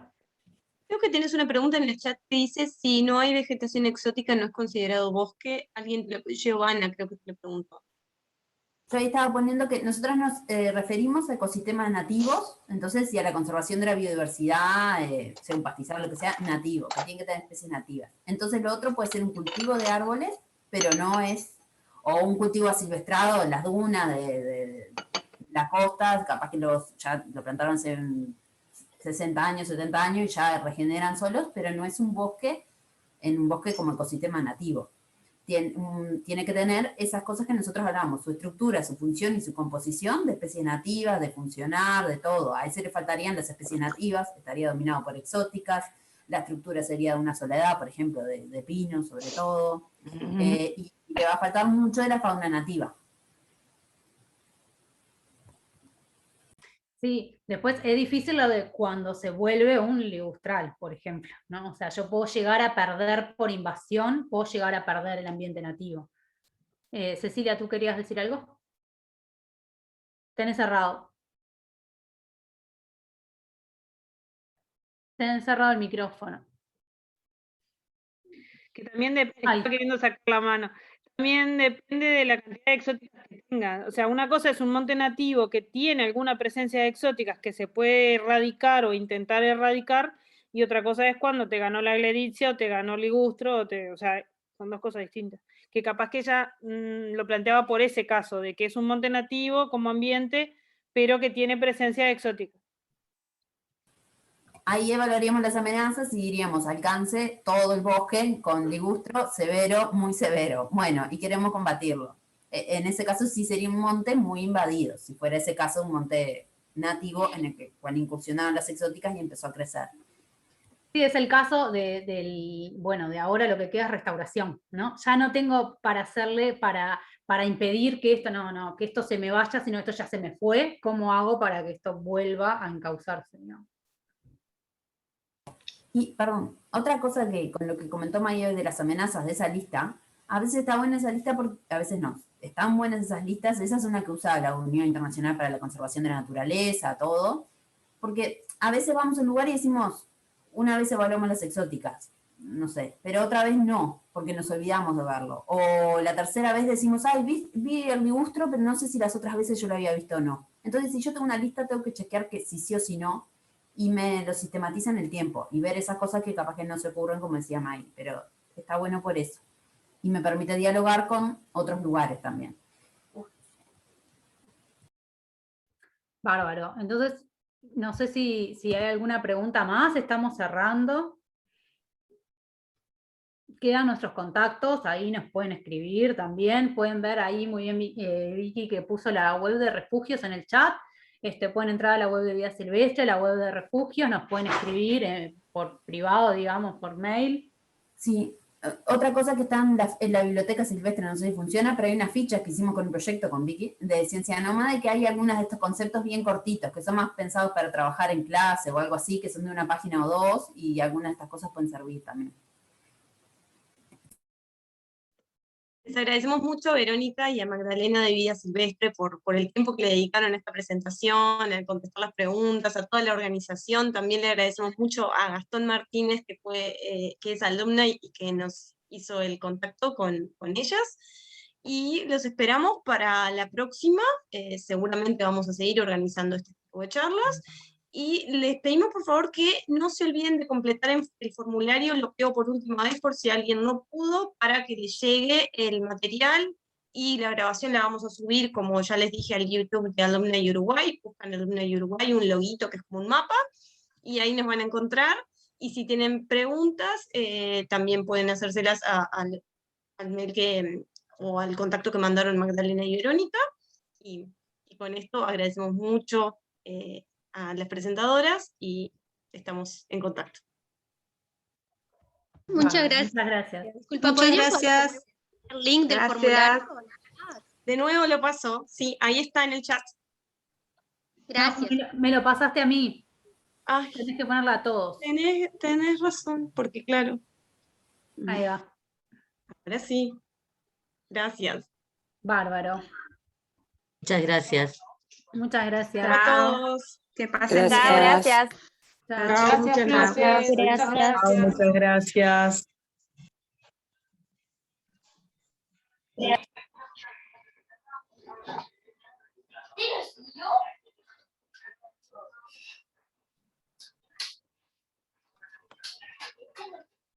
Creo que tienes una pregunta en el chat que dice si no hay vegetación exótica no es considerado bosque. Giovanna creo que te lo preguntó. Yo ahí estaba poniendo que nosotros nos referimos a ecosistemas nativos, entonces, y a la conservación de la biodiversidad, sea un pastizal, lo que sea, nativo, que tiene que tener especies nativas. Entonces lo otro puede ser un cultivo de árboles, pero no es, o un cultivo asilvestrado en las dunas de las costas, capaz que ya lo plantaron hace 60 años, 70 años y ya regeneran solos, pero no es un bosque, en un bosque como ecosistema nativo. Tiene que tener esas cosas que nosotros hablamos, su estructura, su función y su composición de especies nativas, de funcionar, de todo. A ese le faltarían las especies nativas, estaría dominado por exóticas, la estructura sería de una sola edad, por ejemplo, de pinos sobre todo, y le va a faltar mucho de la fauna nativa. Sí, después es difícil lo de cuando se vuelve un ligustral, por ejemplo, ¿no? O sea, yo puedo llegar a perder por invasión, puedo llegar a perder el ambiente nativo. Cecilia, ¿tú querías decir algo? Tenés cerrado. Tenés cerrado el micrófono. Que también está queriendo sacar la mano. También depende de la cantidad de exóticas que tenga. O sea, una cosa es un monte nativo que tiene alguna presencia de exóticas que se puede erradicar o intentar erradicar, y otra cosa es cuando te ganó la gledicia o te ganó el ligustro, o sea, son dos cosas distintas. Que capaz que ella lo planteaba por ese caso, de que es un monte nativo como ambiente, pero que tiene presencia exótica. Ahí evaluaríamos las amenazas y diríamos, alcance todo el bosque con ligustro severo, muy severo. Bueno, y queremos combatirlo. En ese caso sí sería un monte muy invadido, si fuera ese caso un monte nativo en el que cuando incursionaron las exóticas y empezó a crecer. Sí, es el caso bueno, de ahora lo que queda es restauración, ¿no? Ya no tengo para hacerle, para impedir que esto, no, que esto se me vaya, sino esto ya se me fue. ¿Cómo hago para que esto vuelva a encauzarse, ¿no? Y, perdón, otra cosa que con lo que comentó Mayo de las amenazas de esa lista, a veces está buena esa lista, porque a veces no. Están buenas esas listas, esa es una que usa la Unión Internacional para la Conservación de la Naturaleza, todo, porque a veces vamos a un lugar y decimos, una vez evaluamos las exóticas, no sé, pero otra vez no, porque nos olvidamos de verlo. O la tercera vez decimos, ay, vi el ligustro, pero no sé si las otras veces yo lo había visto o no. Entonces, si yo tengo una lista, tengo que chequear que si sí o si no, y me lo sistematiza en el tiempo, y ver esas cosas que capaz que no se ocurren, como decía May, pero está bueno por eso. Y me permite dialogar con otros lugares también. Bárbaro. Entonces, no sé si hay alguna pregunta más, estamos cerrando. Quedan nuestros contactos, ahí nos pueden escribir también, pueden ver ahí muy bien Vicky que puso la web de refugios en el chat, pueden entrar a la web de Vida Silvestre, la web de refugios, nos pueden escribir por privado, digamos, por mail. Sí, otra cosa que está en la biblioteca silvestre, no sé si funciona, pero hay unas fichas que hicimos con un proyecto con Vicky de Ciencia Nómada, y que hay algunos de estos conceptos bien cortitos, que son más pensados para trabajar en clase o algo así, que son de una página o dos, y algunas de estas cosas pueden servir también. Les agradecemos mucho a Verónica y a Magdalena de Vida Silvestre por el tiempo que le dedicaron a esta presentación, a contestar las preguntas, a toda la organización. También le agradecemos mucho a Gastón Martínez, que es alumna y que nos hizo el contacto con ellas. Y los esperamos para la próxima. Seguramente vamos a seguir organizando este tipo de charlas. Y les pedimos por favor que no se olviden de completar el formulario, lo pego por última vez por si alguien no pudo, para que les llegue el material, y la grabación la vamos a subir, como ya les dije, al YouTube de Alumni Uruguay. Buscan Alumni Uruguay, un loguito que es como un mapa, y ahí nos van a encontrar. Y si tienen preguntas, también pueden hacérselas al mail o al contacto que mandaron Magdalena y Verónica. Y con esto agradecemos mucho a las presentadoras y estamos en contacto. Muchas gracias. Muchas gracias. Disculpa, Muchas gracias. El link del Gracias. formulario. De nuevo lo paso. Sí, ahí está en el chat. Gracias. No, me lo pasaste a mí. Ay, tenés que ponerla a todos. Tenés razón, porque claro. Ahí va. Ahora sí. Gracias. Bárbaro. Muchas gracias. Muchas gracias. A todos. Que pasen. Gracias. Chao. Muchas gracias. Gracias. Muchas gracias.